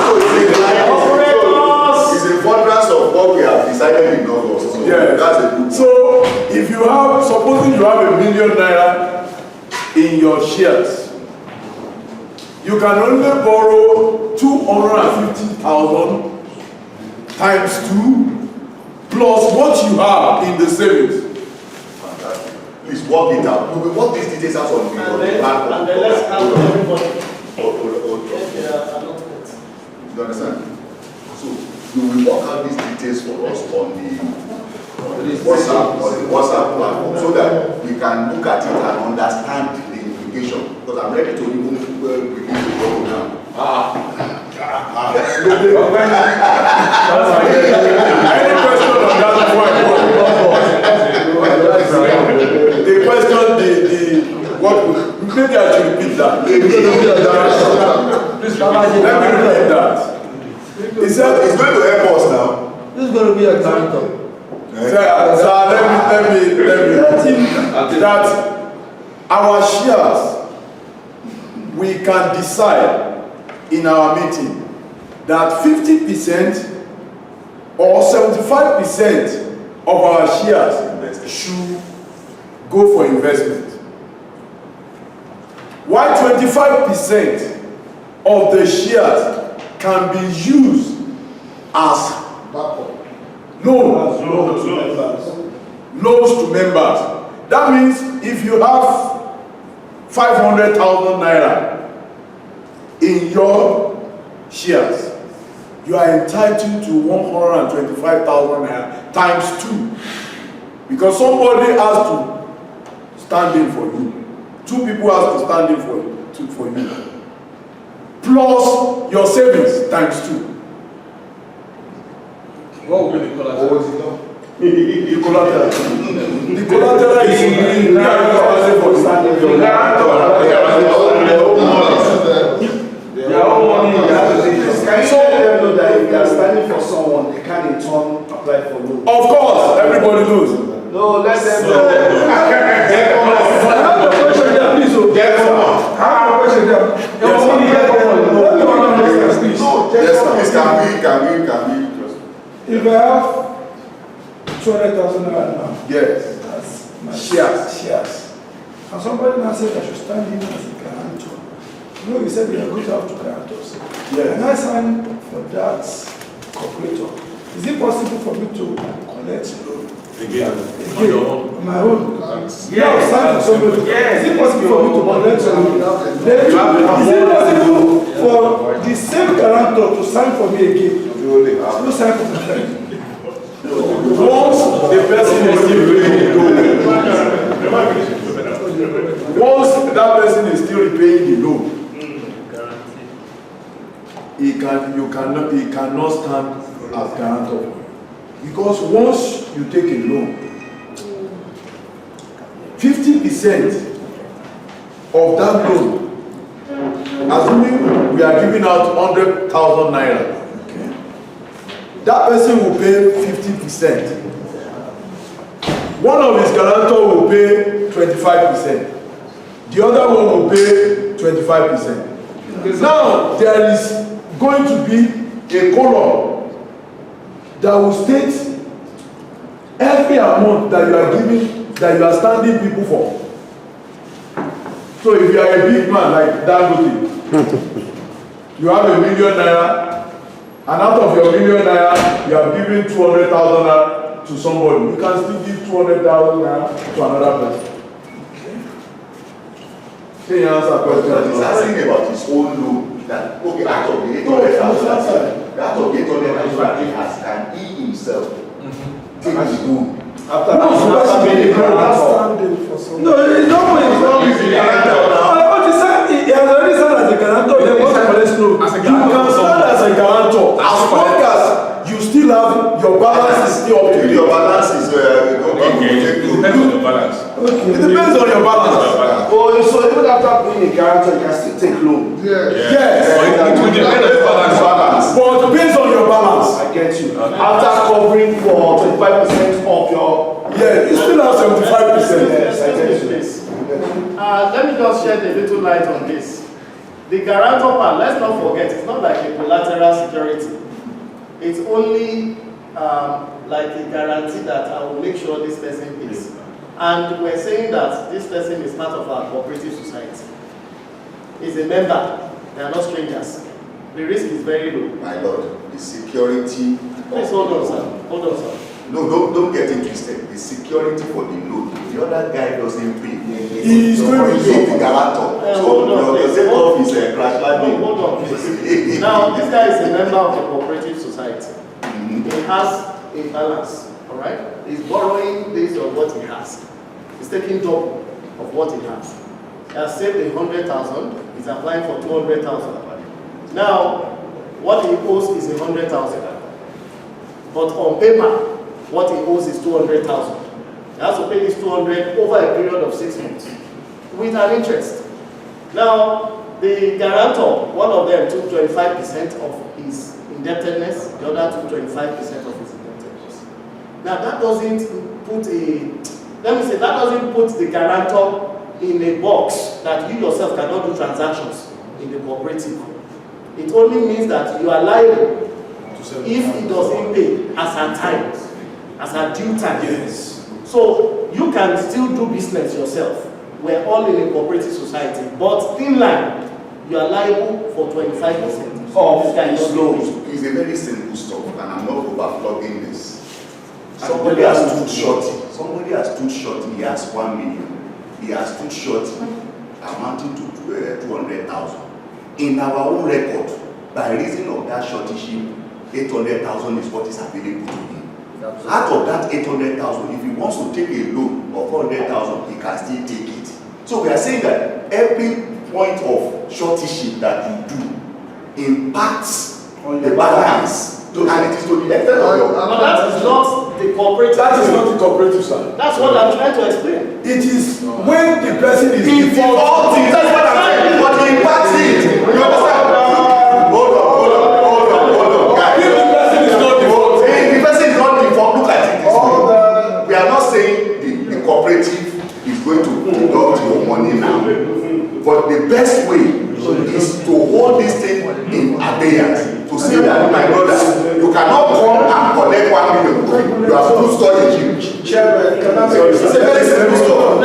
So it's a furtherance of what we have decided in August. So yeah. That's a good. So if you have, supposing you have ₦1 million in your shares, you can only borrow 250,000 times 2 plus what you have in the savings. Fantastic. Please work it out. We will work these details out on the platform. And then let's have everybody. You understand? So we will work out these details for us on the WhatsApp platform so that we can look at it and understand the implication. Because I'm ready to even begin to go now. Any question on that point? The question, what? Maybe I should repeat that. Let me repeat that. He said It's going to help us now. This is going to be a guarantor. So let me that our shares, we can decide in our meeting that 50% or 75% of our shares should go for investment, while 25% of the shares can be used as loans to members. That means if you have 500,000 naira in your shares, you are entitled to 125,000 naira times 2, because somebody has to stand in for you. 2 people have to stand in for you, plus your savings times 2. What will be the collateral? The collateral is So them know that if they are standing for someone, they can in turn apply for loan. Of course, everybody knows. No, let them know. I have a question there, please. I have a question there. Yes, can we if I have 200,000 naira now, Yes. that's my Shares. and somebody now said I should stand in as a guarantor. You know, we said we are going to have 2 guarantors. Yes. And I signed for that cooperator. Is it possible for me to collect loan? Again, On my own. Yeah, sign for somebody. Is it possible for me to collect loan? Then, is it possible for the same guarantor to sign for me again? No sign for my friend. Once the person is still repaying the loan, once that person is still repaying the loan, he cannot stand as guarantor. Because once you take a loan, 50% of that loan, assuming we are giving out 100,000 naira, that person will pay 50%. One of his guarantor will pay 25%. the other one will pay 25%. Now, there is going to be a column that will state every amount that you are giving, that you are standing people for. So if you are a big man like Dangote, you have $1 million naira, and out of your $1 million naira, you are giving 200,000 naira to somebody. You can still give 200,000 naira to another person. Can you answer question? He's asking about his own loan. That okay, out of the 800,000, out of the 800,000 he has, can he himself take his loan? After standing for some. No, it's not easy. He has already started as a guarantor. They want to collect loan. You can stand as a guarantor as long as you still have your balance is still up to date. Your balance is It depends on the balance. Okay. It depends on your balance. Oh, so even after being a guarantor, you can still take loan. Yes. It will depend on the balance. But based on your balance. I get you. After covering for 25% of your. Yeah, you still have 75%. Yes, I get you. Let me just shed a little light on this. The guarantor part, let's not forget, it's not like a collateral security. It's only like a guarantee that I will make sure this person pays. And we're saying that this person is part of our cooperative society. Is a member, they are not strangers. The risk is very low. My Lord, the security. Please hold on, sir. Hold on, sir. No, don't get it twisted. The security for the loan, the other guy doesn't pay. He's going to pay. the guarantor. Hold So on, your set off is a crash landing. Hold on, please. Now, this guy is a member of the cooperative society. He has a balance, all right? He's borrowing based on what he has. He's taking double of what he has. He has saved 100,000. He's applying for 200,000. Now, what he owes is 100,000. But on paper, what he owes is 200,000. He has to pay this 200 over a period of 6 months with an interest. Now, the guarantor, one of them took 25% of his indebtedness, the other took 25% of his indebtedness. Now, that doesn't put that doesn't put the guarantor in a box that you yourself cannot do transactions in the cooperative. It only means that you are liable if he doesn't pay as at time, as at due time. Yes. So you can still do business yourself. We're all in a cooperative society, but in line, you are liable for 25% of this guy is loans. It's a very simple stuff, and I'm not overflogging this. Somebody has stood shorty. Somebody has stood shorty. He has 1 million. He has stood shorty, amounting to 200,000. In our own record, by reason of that shortyship, 800,000 is what is available to him. Out of that 800,000, if he wants to take a loan of 400,000, he can still take it. So we are saying that every point of shortyship that you do impacts on the balance. And it is to the extent of your. But that is not the cooperative. That is not the cooperative side. That's what I'm trying to explain. It is when the person is defaulting. That's what I'm saying. But he impacts it. You understand? Hold on. Guys. If the person is not defaulting. If the person is not defaulting, look at it this way. We are not saying the cooperative is going to deduct your money now. But the best way is to hold this thing in abeyance. To say that, my brother, you cannot come and collect 1 million. You have to store the huge. Chairman, can I make It's a very simple stuff.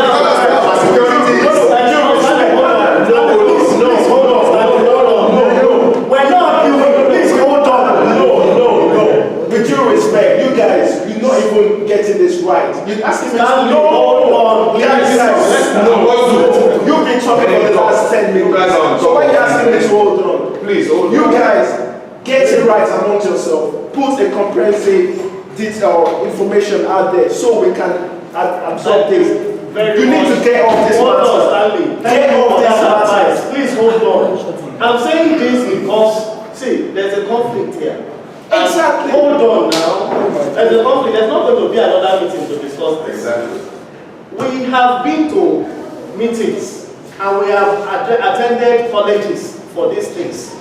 We're not arguing. Please hold on. No. With due respect, you guys, you're not even getting this right. You're asking me to hold on. You've been talking for the last 10 minutes. So why are you asking me to hold on? Please, you guys, get it right amongst yourself. Put a comprehensive detail information out there so we can absorb this. You need to get off this matter. Get off this matter. Please hold on. I'm saying this because, see, there's a conflict here. Exactly. Hold on now. There's a conflict. There's not going to be another meeting to discuss this. Exactly. We have been to meetings and we have attended colleges for these things.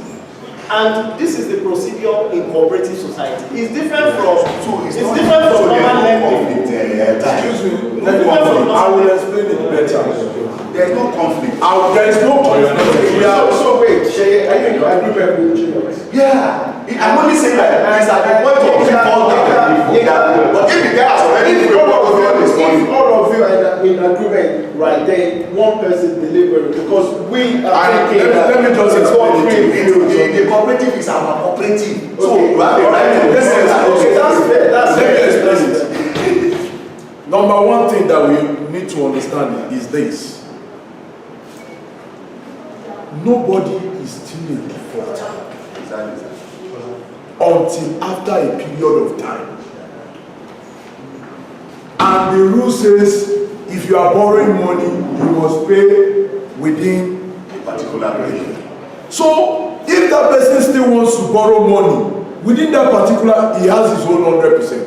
And this is the procedure in cooperative society. It's different from normal lending. Excuse me, I will explain it better. There's no conflict. There is no conflict. So wait, Shay, are you in agreement with Yeah. I'm only saying that it's at the point of default that but if the guy has already if all of you are in agreement, right, then one person delivering because we are thinking let me just explain it to you. The cooperative is our cooperative. So Okay. you have the right to Okay, that's fair. That's Let me fair. explain it. Number one thing that we need to understand is this. Nobody is still a defaulter until after a period of time. And the rule says if you are borrowing money, you must pay within a particular period. So if that person still wants to borrow money, within that particular, he has his own 100%.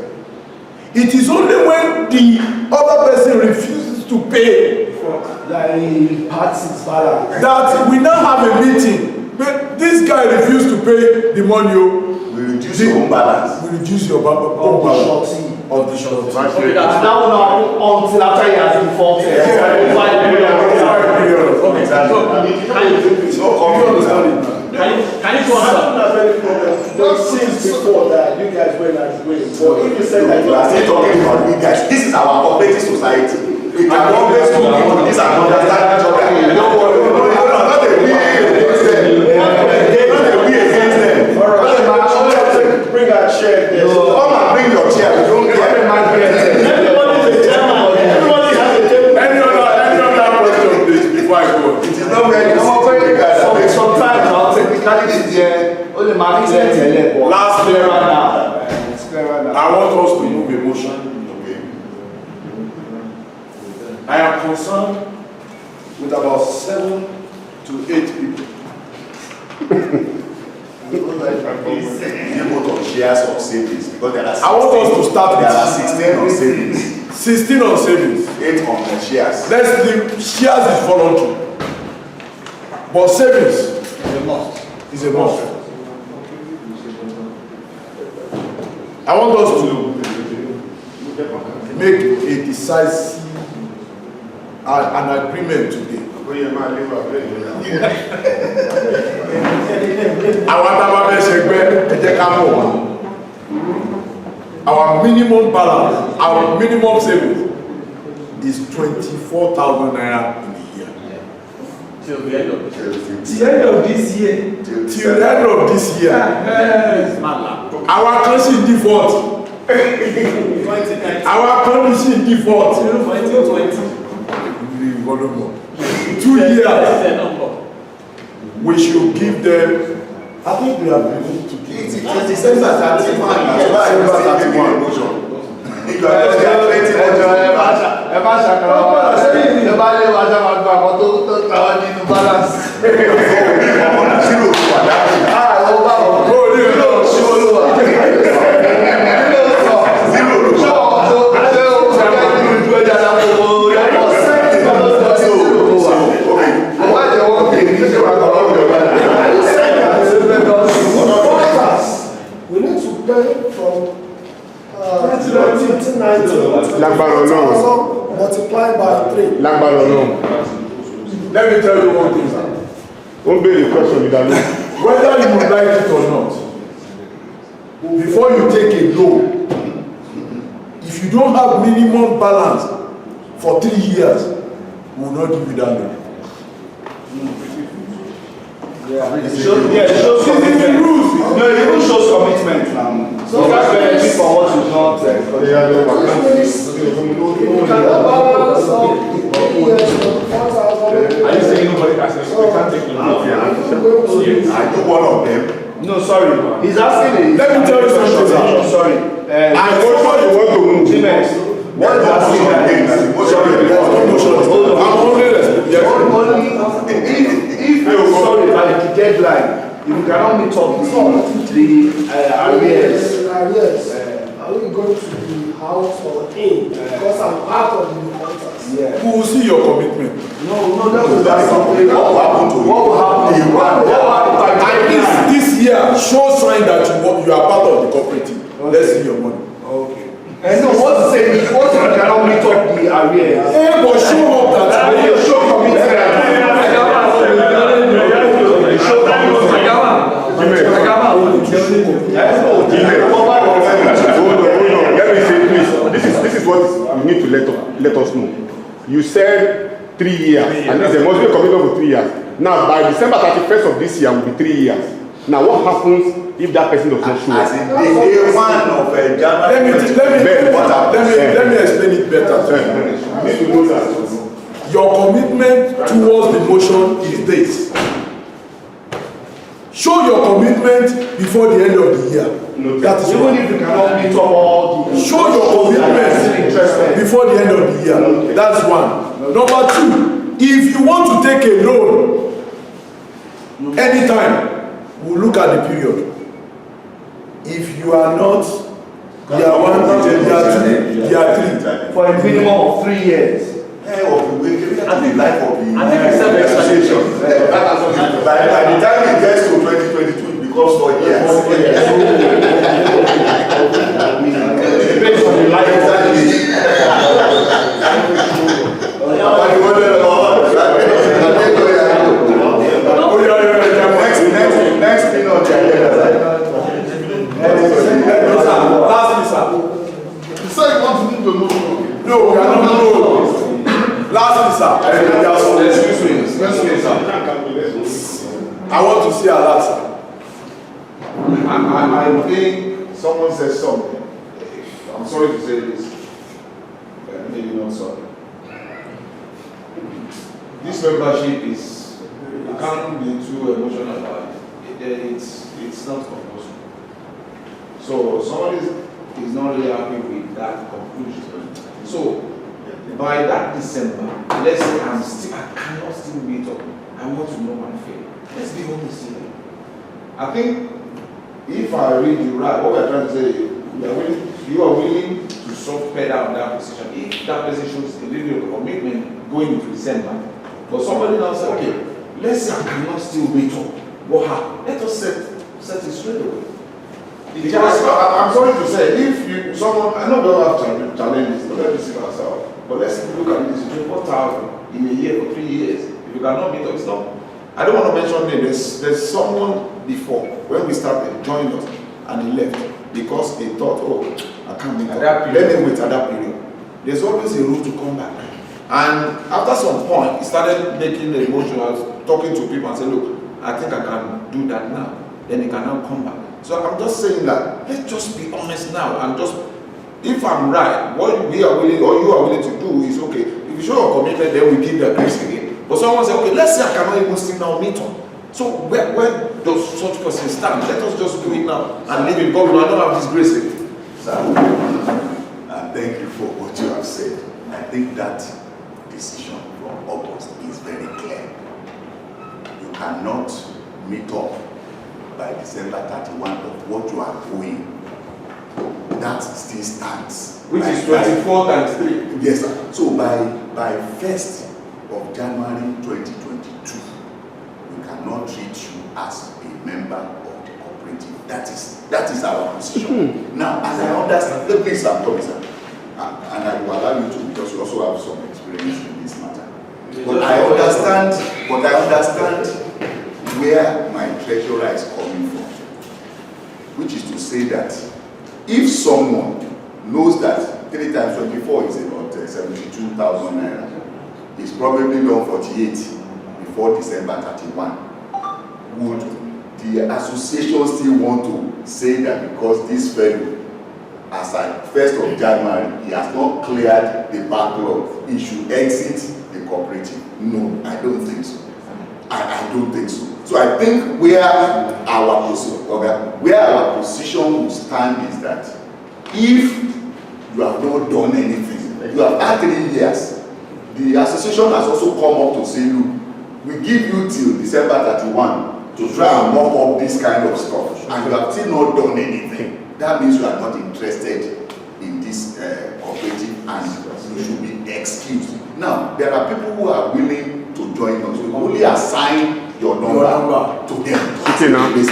It is only when the other person refuses to pay That he parts his balance. that we now have a meeting. But this guy refused to pay the money. We reduce your own balance. We reduce your own balance of the short. Okay, that's now not until after he has defaulted. Yeah. 5 million. Okay, No conflict. Can you answer? There seems before that you guys were not agreeing. But if you say that You are still talking about we guys. This is our cooperative society. We can always do people this and understand each other. No, not a we against them. Not a we against them. all right, bring our chair there. Come and bring your chair. We don't care. Everybody is a chairman. Everybody has a table. Any other question, please, before I go? It is not very Sometimes I'll technically there. Only my clear. Last clear right now. I want us to move a motion. I am concerned with about 7 to 8 people. You vote on shares of savings because there are 16, I want us to start there are with 16 on savings, 16 on savings. 8 on the shares. Let's leave shares is voluntary. But savings is a must. I want us to make a decisive an agreement today. Our minimum balance, our minimum savings is 24,000 naira in a year. Till the end of The end of this year. Till the end of this year. Our country in default. Our country in default. 2 years. We should give them. I think we have been able to give them. It's December 31. That's why I was saying motion. If you are just We need to pay from 2019 multiplied by 3. Let me tell you one thing, sir. Don't be the question, you don't know. Whether you like it or not, before you take a loan, if you don't have minimum balance for 3 years, we will not give you that loan. It shows commitment. No, it even shows commitment now. So that's benefit for what you not. You cannot balance of 3 years from 4,000. Are you saying nobody can say we can't take loan? I do one of them. No, sorry. He's asking. Let me tell you something, sir. Sorry. I thought you want to move. Jimenez. What is asking? I'm only respecting. If sorry, by the deadline, if you cannot meet up the arrears. Are we going to the house or in? Because I'm part of the contract. Yeah. Who will see your commitment? No, that's something. What will happen to you? What will happen? What will happen? At least this year, show sign that you are part of the cooperative. Let's see your money. Okay. And no, what to say? What if you cannot meet up the arrears? But show up that show commitment. you need to let us know. You said 3 years, at least there must be a commitment for 3 years. Now, by December 31st of this year will be 3 years. Now, what happens if that person does not show up? As in the day one of January. Let me explain it better. You need to know that your commitment towards the motion is this. Show your commitment before the end of the year. That is Even if you cannot meet up all the... Show your commitment before the end of the year. That's one. Number two, if you want to take a loan anytime, we'll look at the period. If you are not, you are 1, you are 2, you are 3. For a minimum of 3 years. I think it's association. By the time it gets to 2022, it becomes 4 years. Based on the Next thing on the agenda. Lastly, sir. You said you want to move the motion. No, we are not moving. Lastly, sir. Excuse me, sir. I want to see a lot, sir. I think someone said something. I'm sorry to say this. Maybe not sorry. This membership is, you can't be too emotional about it. It's not compulsory. So somebody is not really happy with that conclusion. So by that December, let's say I cannot still meet up. I want to know my fate. Let's be honest here. I think if I read you right, what we're trying to say, you are willing to soft pedal on that position. If that position is a little bit of commitment going into December, but somebody now say, okay, let's say I cannot still meet up. What happened? Let us set it straight away. Because I'm sorry to say, if someone, I know we all have challenges, but let me see myself. But let's look at this situation, 4,000 in a year for 3 years. If you cannot meet up, it's not. I don't want to mention names. There's someone before, when we started, joined us, and he left because he thought, oh, I can't meet up. Let me wait at that period. There's always a route to come back. And after some point, he started making the emotional, talking to people and saying, look, I think I can do that now. Then he can now come back. So I'm just saying that, let's just be honest now and just, if I'm right, what we are willing or you are willing to do is okay. If you show your commitment, then we give the grace again. But someone say, okay, let's say I cannot even still now meet up. So where does such person stand? Let us just do it now and leave it because we don't have this grace again. Sir, thank you for what you have said. I think that decision from August is very clear. You cannot meet up by December 31 of what you are doing. That still stands. Which is 24 times 3. Yes, sir. So by 1st of January 2022, we cannot treat you as a member of the cooperative. That is our position. Now, as I understand, let me start, sir. And I will allow you to, because you also have some experience in this matter. But I understand where my treasurer is coming from, which is to say that if someone knows that 3 times 24 is about 72,000 naira, he's probably done 48 before December 31. Would the association still want to say that because this fellow, as at 1st of January, he has not cleared the backlog, he should exit the cooperative? No, I don't think so. I don't think so. So I think where our position will stand is that if you have not done anything, you have had 3 years, the association has also come up to say, look, we give you till December 31 to try and mop up this kind of stuff, and you have still not done anything. That means you are not interested in this cooperative and you should be excused. Now, there are people who are willing to join us. We only assign your number to them. So it won't be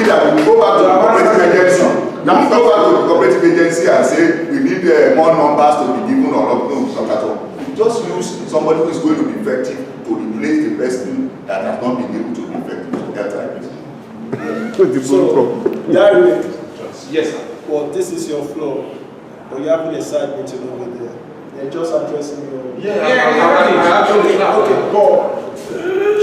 that we go back to the cooperative agency. Now we go back to the cooperative agency and say we need more numbers to be given or not. No, not at all. Just use somebody who is going to be effective to replace the person that has not been able to be effective. That's right. So, Gary, Yes, sir. well, this is your floor. Or you're having a side meeting over there. They're just addressing your... actually Okay, God.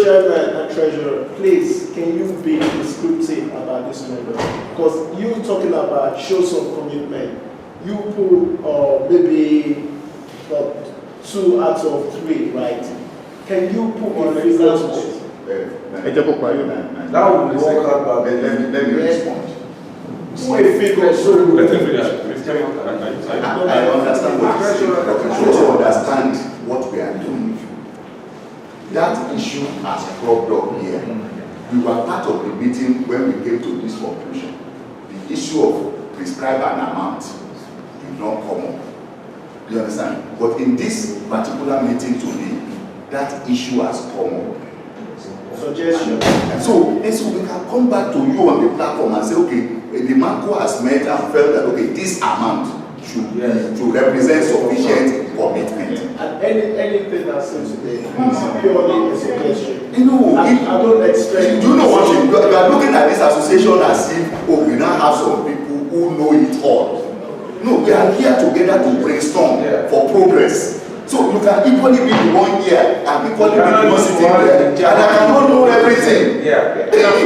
Chairman and Treasurer, please, can you be descriptive about this member? Because you talking about show some commitment. You put maybe 2 out of 3, right? Can you put one example? That would be work out, but Let me respond. Put a figure so Let him finish. Please carry on. I understand what you're saying, but to understand what we are doing. That issue has cropped up here. We were part of the meeting when we came to this conclusion. The issue of prescribe an amount did not come up. You understand? But in this particular meeting today, that issue has come up. suggestion. And so we can come back to you on the platform and say, okay, the MANCO has met and felt that, okay, this amount should represent sufficient commitment. And anything that seems to be purely a suggestion. You know, I don't expect. You know what? You are looking at this association as if, oh, we now have some people who know it all. No, we are here together to brainstorm for progress. So you can equally be the one here and equally be the one sitting there. And I cannot know everything.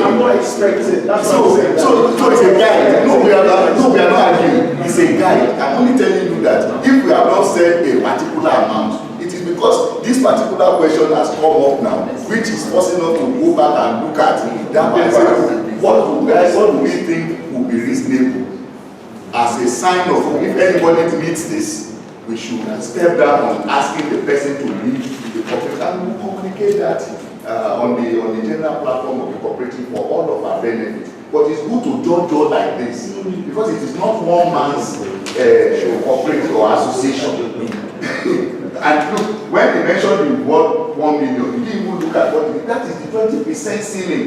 I'm not expecting. That's what I'm saying. So it's a guide. No, we are not arguing. It's a guide. I'm only telling you that if we have not said a particular amount, it is because this particular question has come up now, which is forcing us to go back and look at that and say, what do we think will be reasonable as a sign of if anybody meets this, we should step down on asking the person to leave the cooperative, and we communicate that on the general platform of the cooperative for all of our benefits. But it's good to judge like this because it is not one man's cooperative or association. And look, when they mentioned the word 1 million, you didn't even look at what that is the 20% ceiling.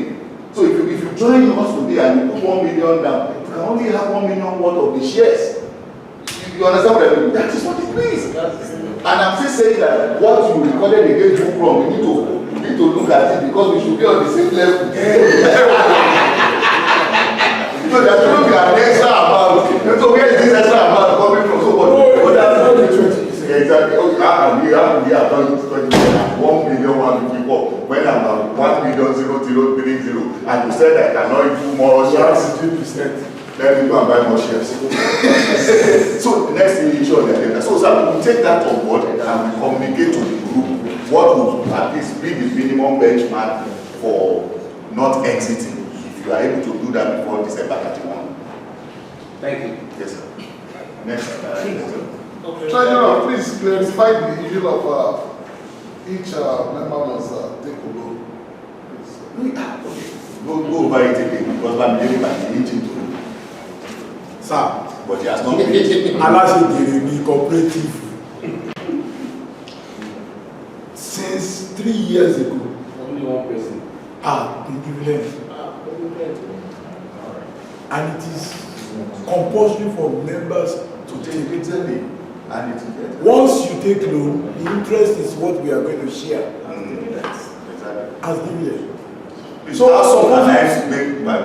So if you join us today and you put 1 million down, you can only have 1 million worth of the shares. You understand what I mean? That is what it means. And I'm still saying that what you recorded against you from, we need to look at it because we should be on the same level. So there should be an extra amount. So where is this extra amount coming from? So what that's not the 20%. Exactly. Okay, we have done 20%. 1 million 154. When I'm 1,000,030, and you said I cannot do more shares. 2%. Let me go and buy more shares. So the next thing is on the agenda. So we take that on board and we communicate to the group what would at least be the minimum benchmark for not exiting. If you are able to do that before December 31. Thank you. Yes, sir. Next. Treasurer, please clarify the issue of each member must take a loan. Go over it again because I'm getting my engine to do. Sir, but he has not been. Alashe cooperative. Since 3 years ago, Only one person. been given and it is compulsory for members to take it. And it is once you take loan, the interest is what we are going to share as dividend. So suppose make my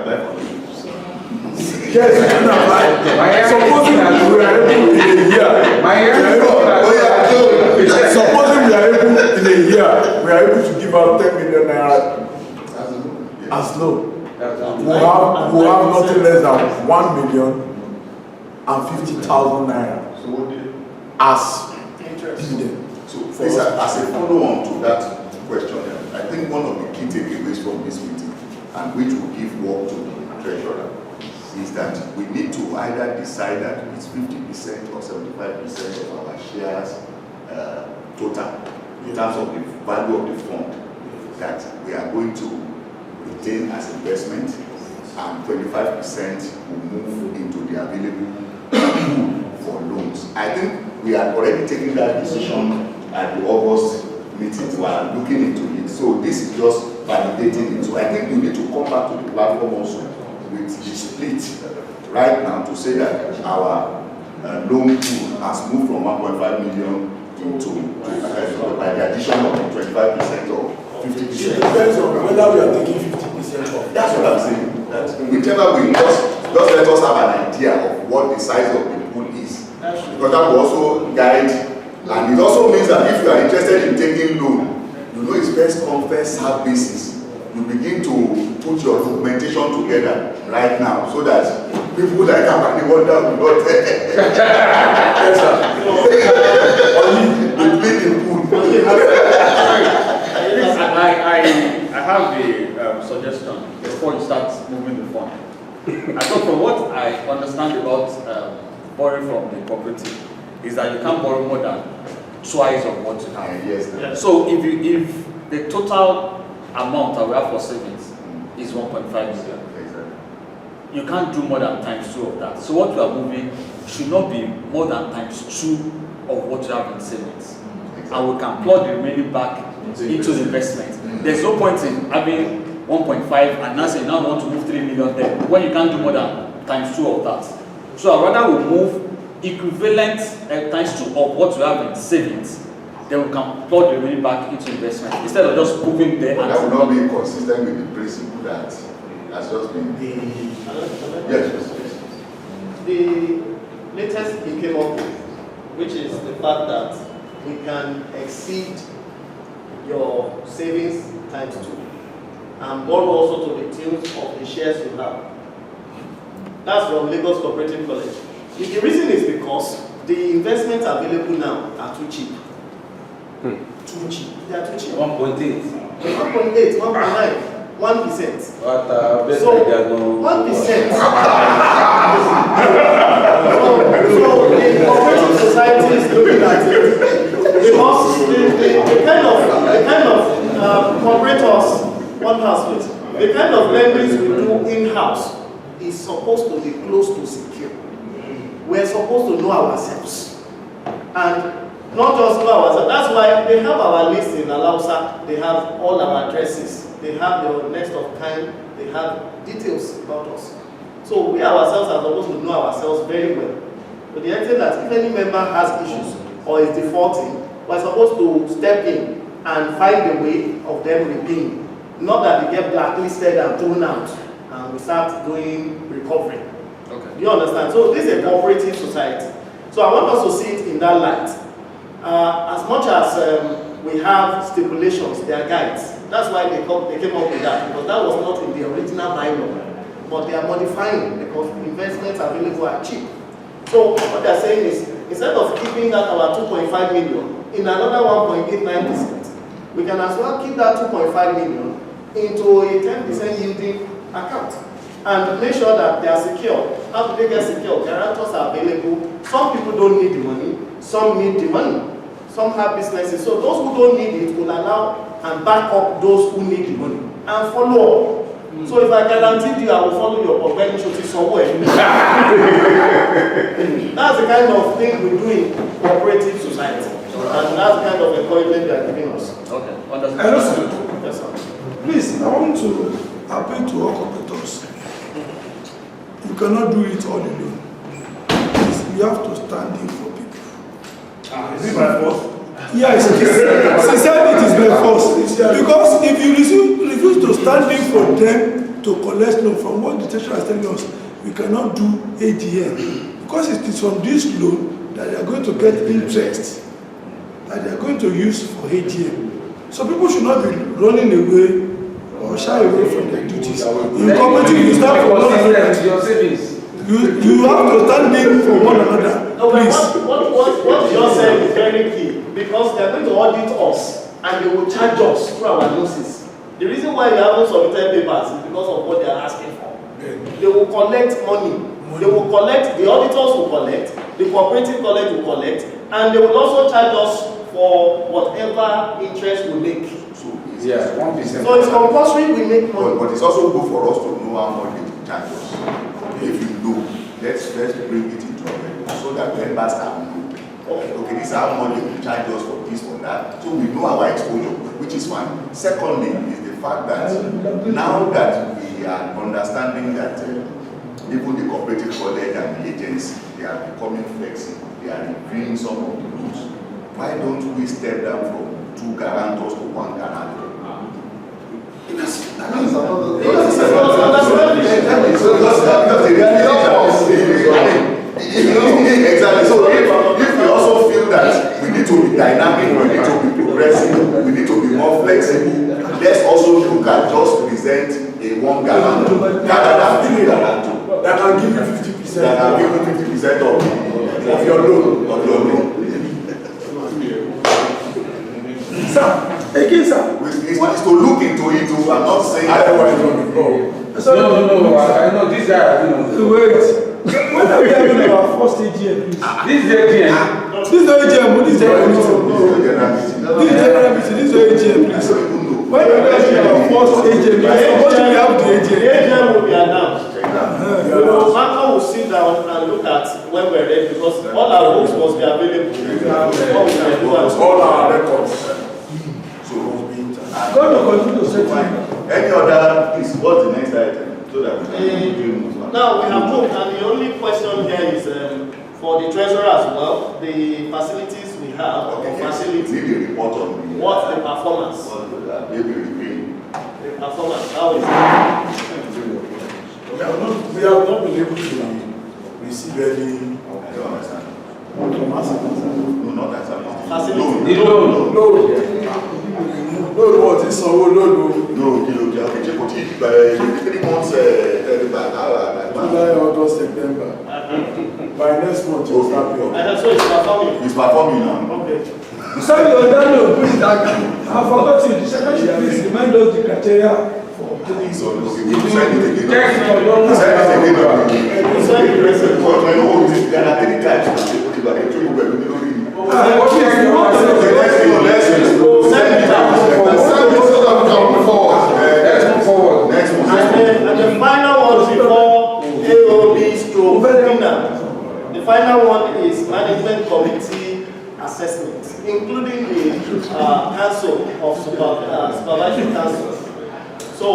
yes, supposing we are able in a year, supposing we are able in a year, we are able to give out 10 million naira as loan. We have nothing less than 1,050,000 naira as dividend. So this, as a follow-on to that question, I think one of the key takeaways from this meeting, and which will give work to the treasurer, is that we need to either decide that it's 50% or 75% of our shares total in terms of the value of the fund that we are going to retain as investment, and 25% will move into the available pool for loans. I think we have already taken that decision at the August meeting. We are looking into it. So this is just validating it. So I think we need to come back to the platform also with the split right now to say that our loan pool has moved from 1.5 million into by the addition of 25% or 50%. It depends on whether we are taking 50% of. That's what I'm saying. That whichever we just let us have an idea of what the size of the pool is, Because that will also guide, and it also means that if you are interested in taking loan, you know it's first come, first serve basis. You begin to put your documentation together right now so that people like Company Wonder will not yes, sir. Only bleeding pool. I have a suggestion before you start moving the fund. I thought from what I understand about borrowing from the cooperative is that you can't borrow more than twice of what you have. Yes. So if the total amount that we have for savings is 1.5 million, you can't do more than times 2 of that. So what you are moving should not be more than times 2 of what you have in savings. And we can plug the remaining back into the investment. There's no point in having 1.5 and now say you now want to move 3 million there when you can't do more than times 2 of that. So I'd rather we move equivalent times 2 of what we have in savings, then we can plug the remaining back into investment instead of just moving there. That would not be consistent with the principle that has just been. Yes. The latest we came up with, which is the fact that we can exceed your savings times 2 and borrow also to the tune of the shares you have. That's from Lagos Cooperative College. The reason is because the investments available now are too cheap. Too cheap. They are too cheap. 1.8. 1.8, 1.9. 1%. But so 1%. so the cooperative society is looking at it because the kind of cooperators, one house, the kind of lendings we do in-house is supposed to be close to secure. We're supposed to know ourselves, and not just know ourselves. That's why they have our list in Alausa. They have all our addresses. They have your next of kind. They have details about us. So we ourselves are supposed to know ourselves very well. To the extent that if any member has issues or is defaulting, we're supposed to step in and find a way of them repaying. Not that they get blacklisted and thrown out and we start doing recovery. Okay. Do you understand? So this is a cooperative society. So I want us to see it in that light. As much as we have stipulations, they are guides. That's why they came up with that, because that was not in the original bylaw. But they are modifying because investments available are cheap. So what they are saying is, instead of keeping that our 2.5 million in another 1.89%, we can as well keep that 2.5 million into a 10% yielding account and make sure that they are secure. How do they get secure? Guarantors are available. Some people don't need the money, some need the money. Some have businesses. So those who don't need it will allow and back up those who need the money and follow up. So if I guarantee you, I will follow your opportunity somewhere. That's the kind of thing we do in cooperative society. And that's the kind of encouragement they are giving us. Okay, understand? Yes, sir. Please, I want to appeal to all competitors. You cannot do it all alone. Please, you have to stand in for people. Is it my fault? Yes, sincerely it is my fault. Because if you refuse to stand in for them to collect loan from what the treasurer is telling us, we cannot do AGM. Because it is from this loan that they are going to get interest that they are going to use for AGM. So people should not be running away or shy away from their duties. In cooperative, you start from one another. You have to stand in for one another. No, please. What you're saying is very key, because they are going to audit us and they will charge us through our losses. The reason why you haven't submitted papers is because of what they are asking for. They will collect money. They will collect, the auditors will collect, the cooperative college will collect, and they will also charge us for whatever interest we make. Yeah, 1%. So it's compulsory we make money. But it's also good for us to know how much they will charge us. If you know, let's bring it into a so that members can know. Okay, this is how much they will charge us for this or that. So we know our exposure, which is fine. Secondly, is the fact that now that we are understanding that even the cooperative college and the agency, they are becoming flexible. They are reviewing some of the rules. Why don't we step down from 2 guarantors to 1 guarantor? Exactly. So if we also feel that we need to be dynamic, we need to be progressive, we need to be more flexible, let's also look at just present a 1 gallon rather than 2 gallon. That can give you 50%. That can give you 50% of your loan. Sir, again, sir. It's to look into it. I'm not saying Otherwise, on the floor. No, I know this guy. Wait. When are we having our first AGM, please? This is the AGM. This is the AGM. This is the AGM. This is the general meeting. This is the AGM, please. When are we having our first AGM? What do we have the AGM? The AGM will be announced. Marco will sit down and look at when we're ready because all our books must be available. All our records. God will continue to say any other, please, what's the next item? So that we can now we have moved, and the only question here is for the treasurer as well, the facilities we have, facilities. Need a report on what's the performance? The performance, how is it? We have not been able to receive any. I don't understand. No, not that. Facility. No, what is so no. No, okay, 3 months, July, August, September. By next month, you'll start paying. So it's performing. It's performing now. Okay. Sorry, Odano, please, I forgot you. The secretary, please remind us the criteria for obtaining. So, we send it again. Send it again. There are 3 types. And the final one before AOB stroke dinner. The final one is management committee assessment, including the council of supervisory council. So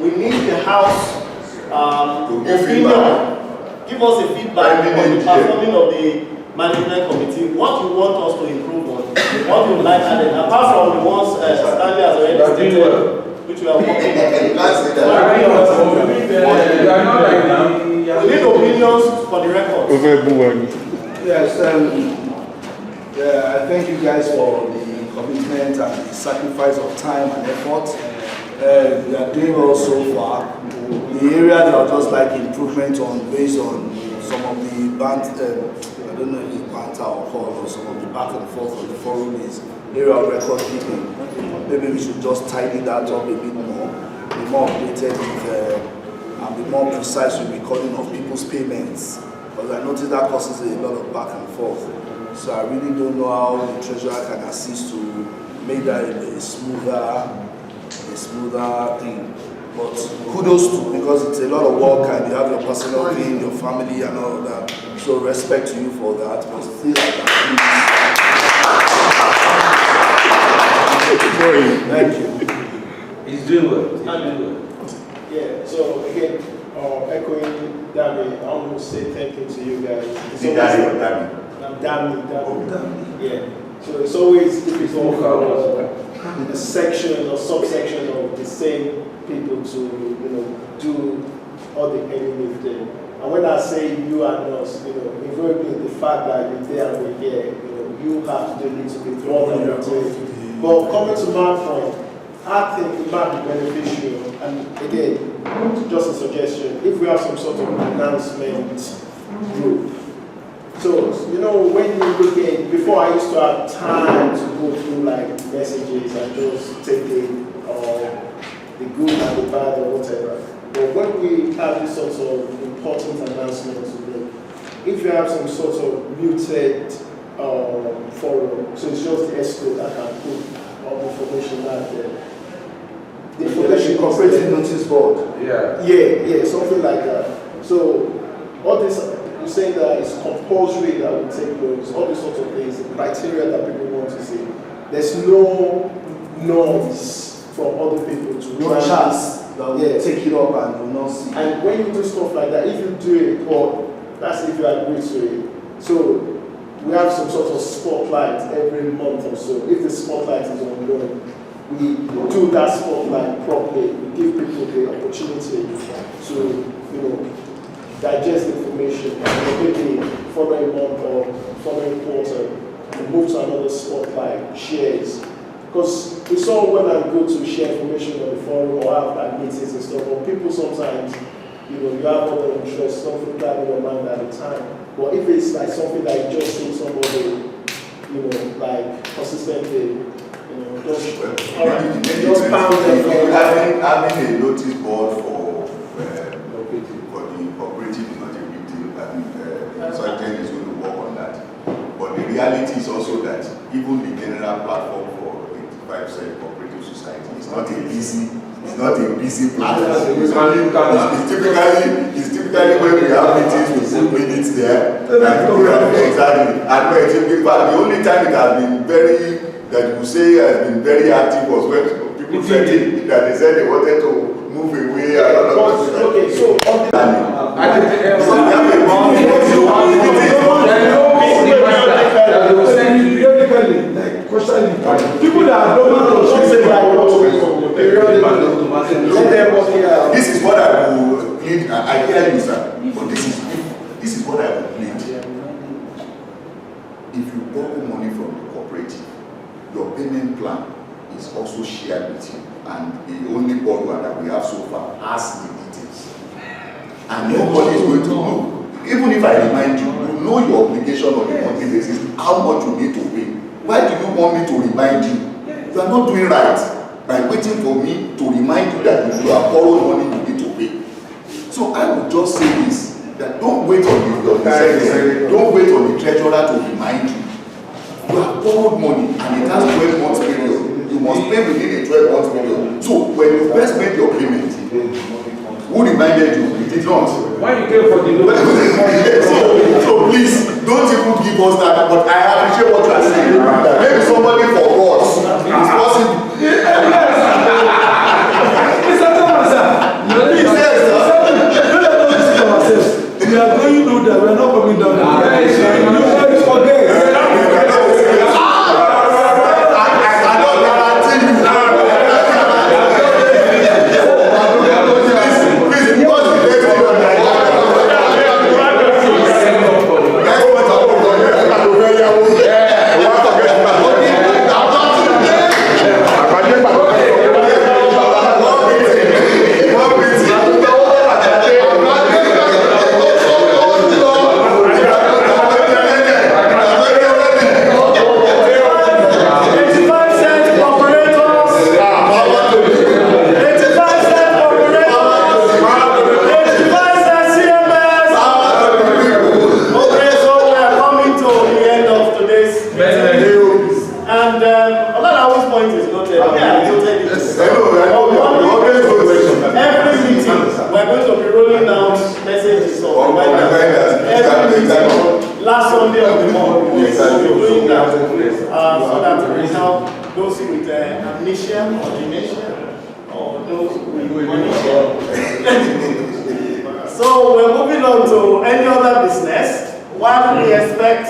we need the house opinion. Give us a feedback on the performing of the management committee, what you want us to improve on, what you like added, apart from the ones Stanley has already stated, which we are working on. We need opinions for the record. Yes, I thank you guys for the commitment and the sacrifice of time and effort. We are doing well so far. The area that I would just like improvement on based on some of the I don't know if it's banter or call or some of the back and forth on the forum is area of record keeping. Maybe we should just tidy that up a bit more, be more updated with, and be more precise with recording of people's payments. Because I noticed that causes a lot of back and forth. So I really don't know how the treasurer can assist to make that a smoother thing. But kudos to, because it's a lot of work and you have your personal thing, your family and all of that. So respect to you for that. But still like that, thank you. He's doing well. Yeah, so again, echoing Dami, I want to say thank you to you guys. Dami. Yeah. So it's always difficult for the section or subsection of the same people to, do all the heavy lifting. And when I say you and us, invariably the fact that you're there and we're here, you have to do a little bit more than we're doing. But coming to my point, I think it might be beneficial, and again, just a suggestion, if we have some sort of announcement group. So, when you look at, before I used to have time to go through like messages and just take the good and the bad or whatever. But when we have these sorts of important announcements, if you have some sort of muted forum, so it's just the escrow that can put all the information out there. The information cooperative notice board. Yeah, something like that. So all this, you're saying that it's compulsory that we take notes, all these sorts of things, the criteria that people want to see. There's no noise from other people to no chance that will take it up and will not see. And when you do stuff like that, if you do a report, that's if you agree to it. So we have some sort of spotlight every month or so. If the spotlight is ongoing, we do that spotlight properly. We give people the opportunity to, digest information, and maybe following month or following quarter, and move to another spot like shares. Because it's all well and good to share information on the forum or have like meetings and stuff, but people sometimes, you have other interests, something that in your mind at the time. But if it's like something that you just see somebody, like consistently, just, all right, just pound them. Having a notice board for the cooperative is not a big deal. I mean, Sergeant is going to work on that. But the reality is also that even the general platform for 85% cooperative society is not a busy process. It's typically when we have meetings, we put minutes there. Exactly. And the only time it has been that you say has been very active was when people said that they said they wanted to move away. Okay, so people that are normal this is what I will plead. I hear you, sir, but this is what I will plead. If you borrow money from the cooperative, your payment plan is also shared with you, and the only borrower that we have so far has the details, and nobody is going to know. Even if I remind you, you know your obligation on a monthly basis, how much you need to pay. Why do you want me to remind you? You are not doing right by waiting for me to remind you that if you have borrowed money, you need to pay. So I would just say this, that don't wait on the treasurer to remind you. You have borrowed money and it has 12 months period. You must pay within a 12 months period. So when you first made your payment, who reminded you? You did not. Why you came for the so please, don't even give us that. But I appreciate what you are saying. Maybe somebody forgot. It's possible. Mr. Thomas, we are going through that. We are not coming down. You guys forget. Last Sunday of the month, we will be doing that so that we help those with amnesia or dementia or those with amnesia. So we're moving on to any other business while we expect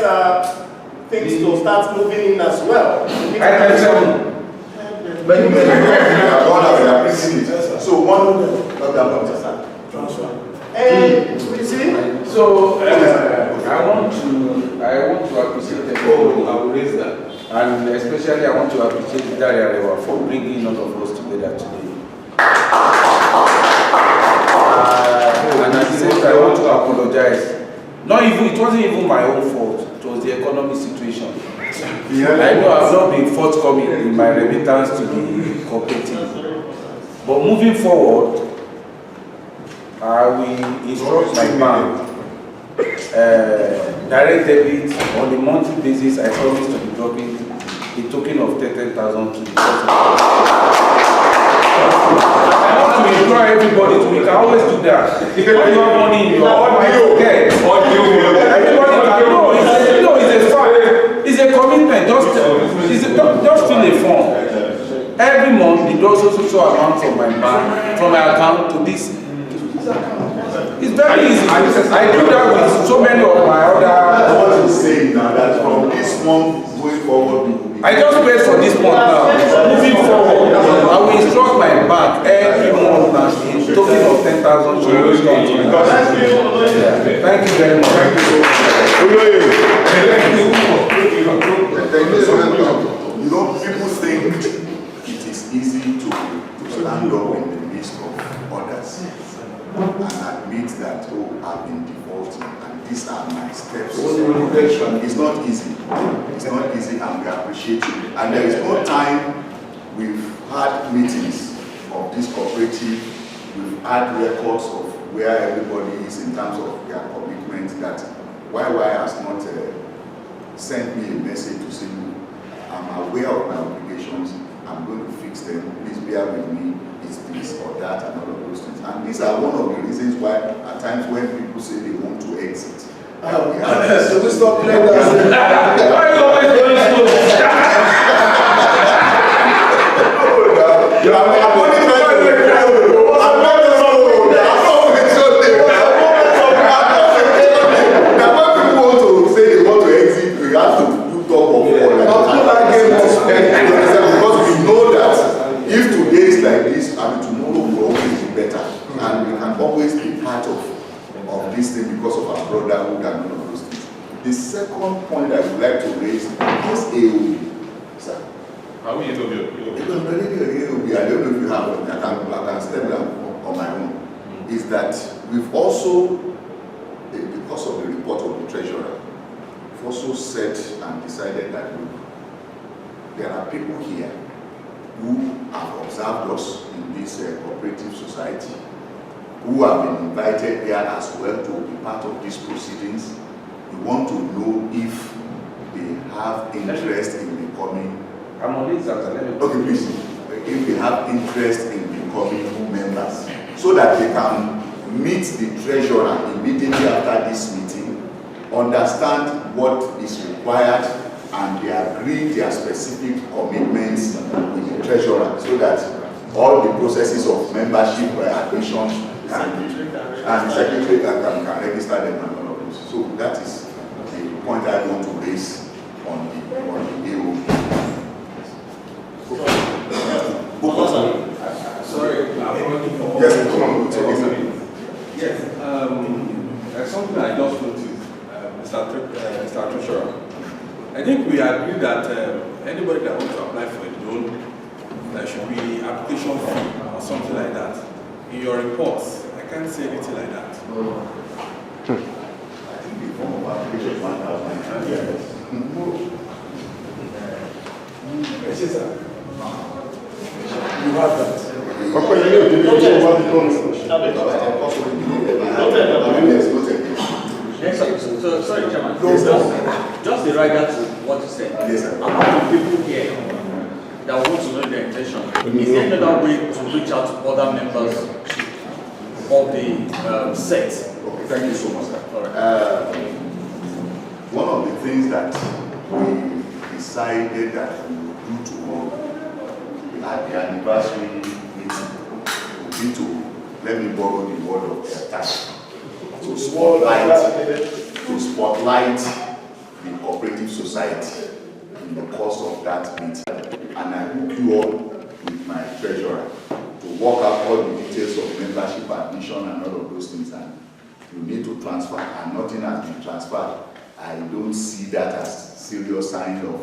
things to start moving in as well. So one transfer. You see? So I want to appreciate everybody. I will raise that. And especially I want to appreciate Daria for bringing all of us together today. And at the same time I want to apologize. It wasn't even my own fault. It was the economic situation. I know I've not been forthcoming in my remittance to the cooperative. But moving forward, I will instruct my bank direct debit on a monthly basis. I promise to be dropping a token of 10,000 to the person. I want to employ everybody to we can always do that. When you have money in your pocket, everybody can know. It's a fact. It's a commitment. Just fill a form. Every month, it goes so amount from my bank, from my account to this. It's very easy. I do that with so many of my other. What you say now that from this month going forward, I just paid for this month now. Moving forward, I will instruct my bank every month that token of 10,000 should protection is not easy. It's not easy, and we appreciate you. And there is no time we've had meetings of this cooperative, we've had records of where everybody is in terms of their commitment, that YY has not sent me a message to say, I'm aware of my obligations, I'm going to fix them, please bear with me, it's this or that, and all of those things. And these are one of the reasons why at times when people say they want to exit, So we stop playing that. Why are you always going slow? I'm only trying to now when people want to say they want to exit, we have to do talk of all because we know that if today is like this, and tomorrow will always be better, and we can always be part of this thing because of our brotherhood and all of those things. The second point I would like to raise is AOB. Sir. Are we AOB? It was already AOB. I don't know if you have one. I can step down on my own. Is that we've also, because of the report of the treasurer, we've also said and decided that look, there are people here who have observed us in this cooperative society, who have been invited here as well to be part of these proceedings. We want to know if they have interest in becoming. Okay, please. If they have interest in becoming members, so that they can meet the treasurer immediately after this meeting, understand what is required, and they agree their specific commitments with the treasurer, so that all the processes of membership, admission, and the secretary can register them and all of those. So that is the point I want to raise on the AOB. Sorry, yes, there's something I just noticed, Mr. Treasurer. I think we agree that anybody that wants to apply for a loan, there should be application fee or something like that. In your reports, I can't say anything like that. I think the form of application is 1,000. Yes. You have that. Sorry, Chairman. Just the right to what you said. Yes, sir. Among the people here that want to know their intention, is there another way to reach out to other members of the set? Okay, thank you so much, sir. All right. One of the things that we decided that we would do tomorrow, we had the anniversary meeting. We need to, let me borrow the word of their time, to spotlight the cooperative society in the course of that meeting. And I hook you all with my treasurer to work out all the details of membership, admission, and all of those things. And you need to transfer, and nothing has been transferred. I don't see that as serious sign of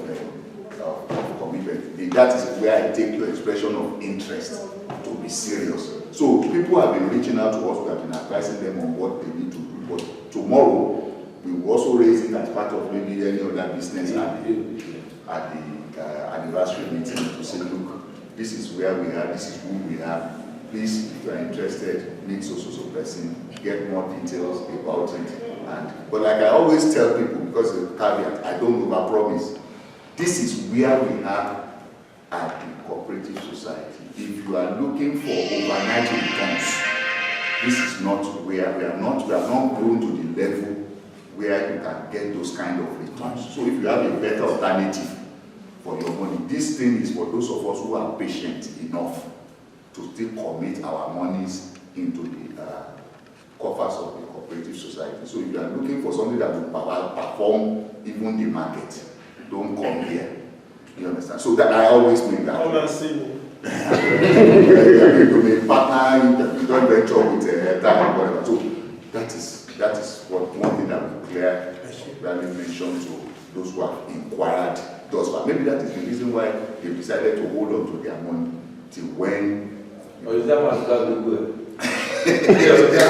commitment. That is where I take your expression of interest to be serious. So people have been reaching out to us, we have been advising them on what they need to do. But tomorrow, we will also raise it as part of maybe any other business at the anniversary meeting to say, look, this is where we are, this is who we are. Please, if you are interested, meet so person, get more details about it. But like I always tell people, because of the caveat, I don't overpromise. This is where we are at the cooperative society. If you are looking for overnight returns, this is not where we have not grown to the level where you can get those kind of returns. So if you have a better alternative for your money, this thing is for those of us who are patient enough to still commit our monies into the coffers of the cooperative society. So if you are looking for something that will perform even the market, don't come here. You understand? So that I always make that. Come and see me. You may partner, you don't venture with time and whatever. So that is one thing that we clearly mentioned to those who have inquired thus far. Maybe that is the reason why they decided to hold on to their money till when. Or is that one that look good? So that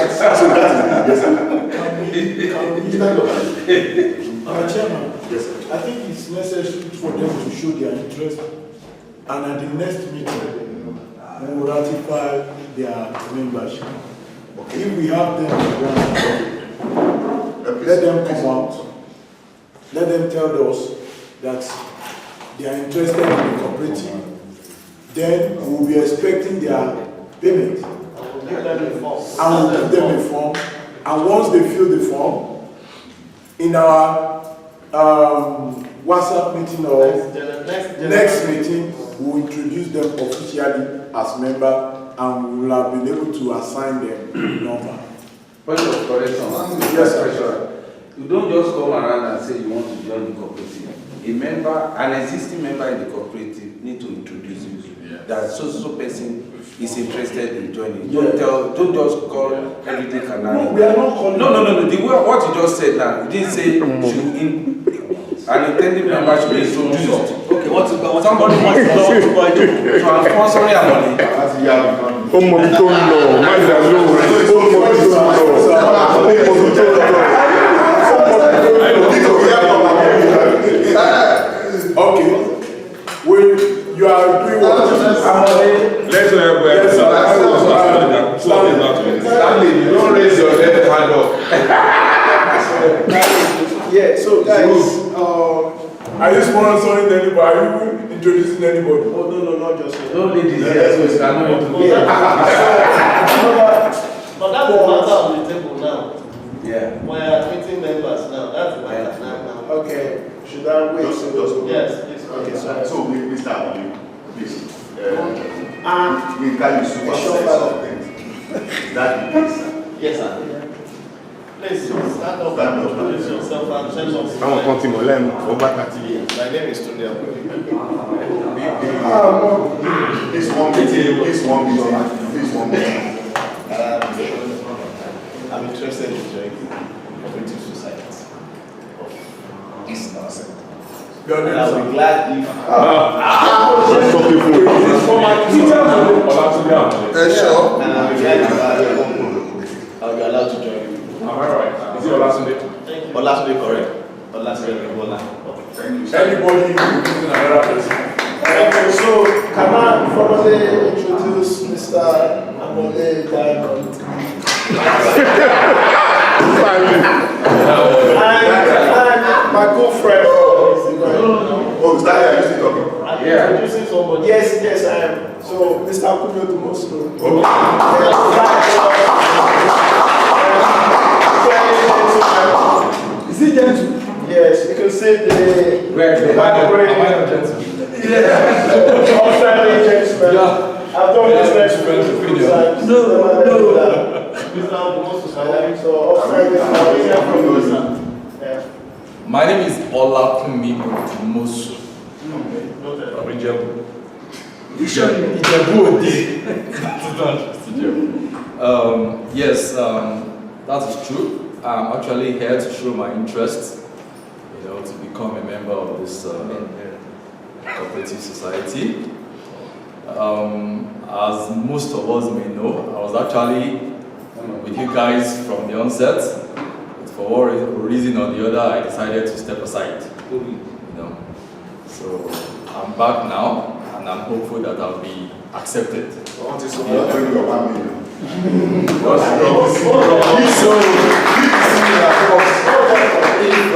is Chairman, Yes, sir. I think it's necessary for them to show their interest, and at the next meeting, we will ratify their membership. If we have them around, let them come out, let them tell us that they are interested in the cooperative, then we will be expecting their payment. We'll give them the form. And we'll give them a form, and once they fill the form, in our WhatsApp meeting or next meeting, we will introduce them officially as member, and we will have been able to assign them number. Point of correction. Yes, sir. You don't just come around and say you want to join the cooperative. A member, an existing member in the cooperative, need to introduce you. That so person is interested in joining. Yeah. Don't just call everything canal. No, we are not calling. No. The way what you just said now, you didn't say an intended member should be introduced. Okay, what's Somebody wants to sponsoring a money. Okay. When you are doing what? Let's Stanley, you don't raise your left hand up. Yeah, so guys, are you sponsoring anybody? Are you introducing anybody? Oh, no, not just me. No ladies here, so it's cannot introduce. But that's the matter on the table now. Yeah. We are meeting members now. That's the matter now. Okay, should I wait? Just- Yes, please. Okay, so Mr. Abdi, please. We can use super Sure, sense sir. of things. That the case, sir. Yes, sir. Please stand up and introduce yourself and tell us. Àwọn kan ti mọ̀ lẹ́nu, ó bá kàtí. My name is Tunde Abudu. This one meeting. I'm interested in joining the cooperative society of East North. Your name, And I'll sir? be glad if and I'll be glad if I'll be allowed to join you. Am I right? Is it Olasunde? Thank you. Olasunde, correct. Olasunde Ribola. Thank you, sir. Anybody introducing another person? Okay, so can I formally introduce Mr. Amole Diamond? and my good friend. Oh, is that how you used to talk? Are you introducing somebody? Yes, I am. So, Mr. Akubio Dumoso. Is he gentle? Yes, you can see the I've done business with times. Mr. Almost So, yeah. My name is Olakunmi Mosu. From Ijebu. Ijebu Ode. Yes, that is true. I'm actually here to show my interest, to become a member of this cooperative society. As most of us may know, I was actually with you guys from the onset. But for one reason or the other, I decided to step aside. So I'm back now, and I'm hopeful that I'll be accepted. If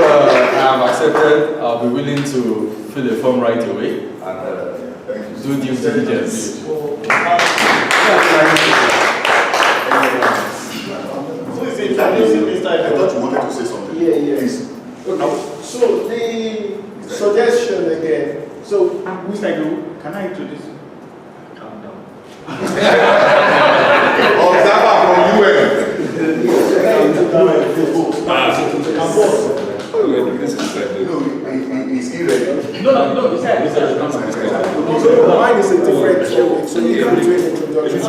I am accepted, I'll be willing to fill the form right away and do due diligence. Who is introducing Mr. I thought you wanted to say something. Yeah. Please. Okay. So the suggestion again. So Mr. Igu, can I introduce you? Calm down. Observer from UN. Is he ready? No, he said mine is a different topic, so you can do an introduction. So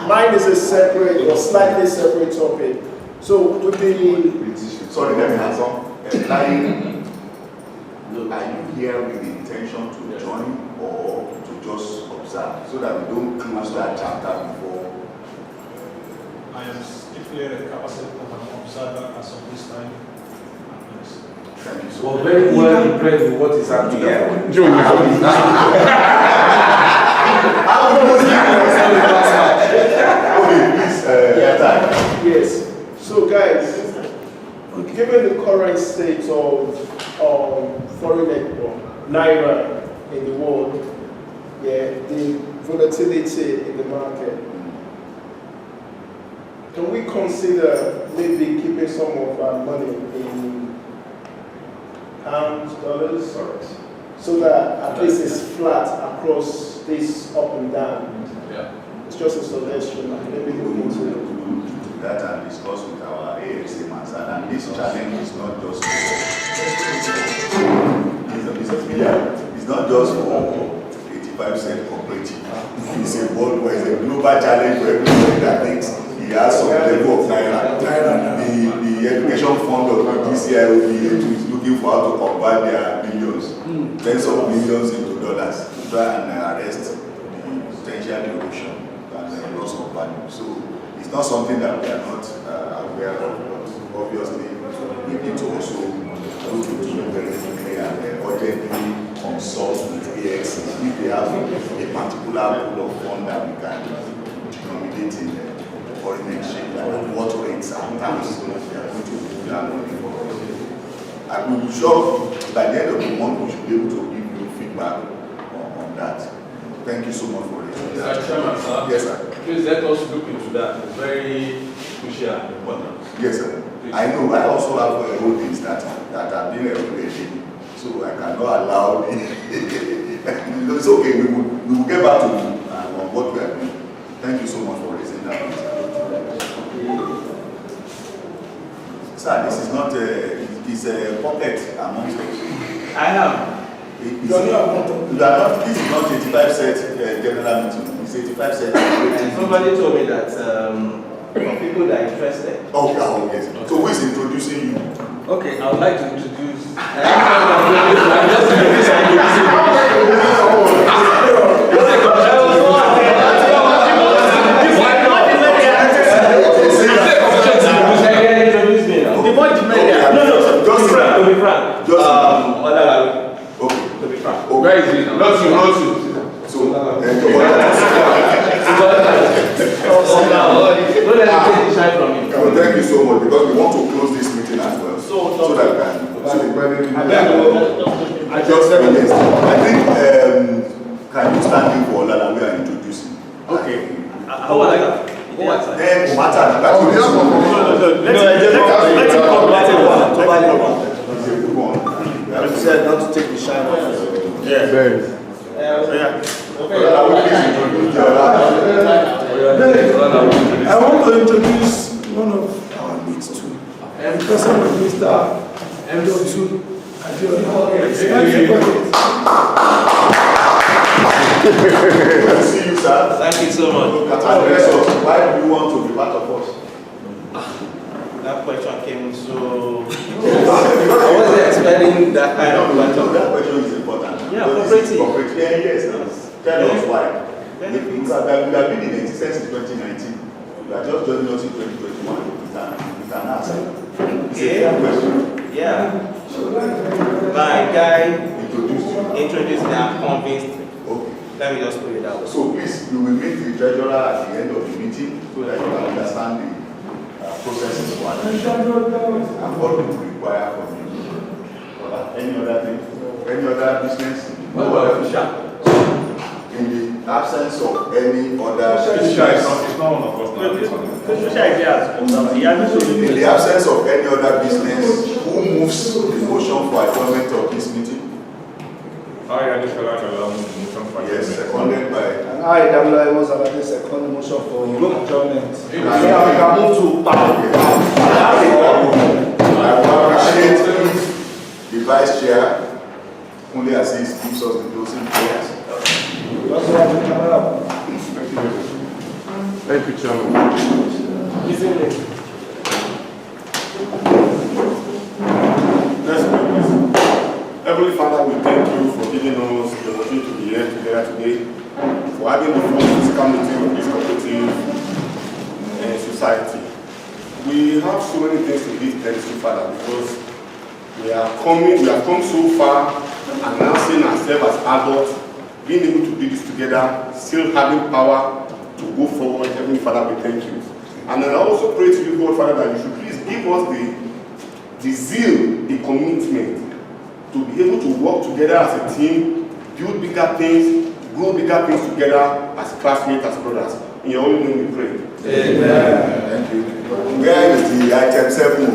mine is a separate or slightly separate topic. So with the Sorry, let me ask some. Are you here with the intention to join or to just observe so that we don't close that chapter before I am strictly the capacity of an observer as of this time. Thank you so Well, much. very well impressed with what is happening. Yes. So guys, given the current state of foreign naira in the world, the volatility in the market, can we consider maybe keeping some of our money in pounds, dollars, so that at least it's flat across this up and down? Yeah. It's just a suggestion. Maybe look into that and discuss with our AFC master. And this challenge is not just for it's not just for 85% cooperative. It's a worldwide, it's a global challenge for everybody that thinks he has some level of naira. The education fund of the DCIOB is looking for how to convert their millions, tens of millions into dollars to try and arrest the potential erosion and loss of value. So it's not something that we are not aware of, but obviously we need to also look into it very quickly and urgently consult with AXs if they have a particular pool of fund that we can denominate in foreign exchange and what rates and terms we are going to do that money for. I will be sure by the end of the month we should be able to give you feedback on that. Thank you so much for it. Mr. Chairman, sir. Yes, sir. Please let us look into that. It's very crucial and important. Yes, sir. Please. I know. I also have holdings that have been regulated, so I cannot allow it. It's okay. We will get back to you on what we are doing. Thank you so much for raising that. Sir, this is not it's a pocket amongst us. I am. This is not 85 cent general meeting. It's 85 cent. Somebody told me that for people that are interested. Oh, yes. So who is introducing you? Okay, I would like to introduce. Where is it? Not you. So, thank you so much because we want to close this meeting as well. So that we can. I think can you stand in for Olala we are introducing? Okay. How was that? Let's you said not to take the shine off. Yes. I want to introduce one of our mates too. The person of Mr. M.2. Good to see you, sir. Thank you so much. Why do you want to be part of us? That question came so. I wasn't expecting that kind of question. That question is important. Yeah, cooperative. Yeah, yes. Tell us why. We have been in existence in 2019. We are just joining us in 2021. We can answer. It's a fair question. Yeah. My guy introduced me. I'm convinced. Okay. Let me just put it that way. So please, we will meet the treasurer at the end of the meeting so that you can understand the processes for and what we require from you. Any other thing? Any other business? In the absence of any other business. In the absence of any other business, who moves the motion for adjournment of this meeting? Yes, seconded by. And I, WI, was about the second motion for adjournment. We can move to I will appreciate the vice chair, only assist, gives us the closing prayers. Thank you, Chairman. Heavenly Father, we thank you for giving us the opportunity to be here together today, for having the full physical meeting of this cooperative, and to society. We have so many things to give thanks to, Father, because we have come so far and now seeing ourselves as adults, being able to do this together, still having power to go forward. Heavenly Father, we thank you. And I also pray to you, God, Father, that you should please give us the zeal, the commitment to be able to work together as a team, build bigger things, grow bigger things together as classmates, as brothers. In your own name we pray. Amen. Thank you. Where is the item 7?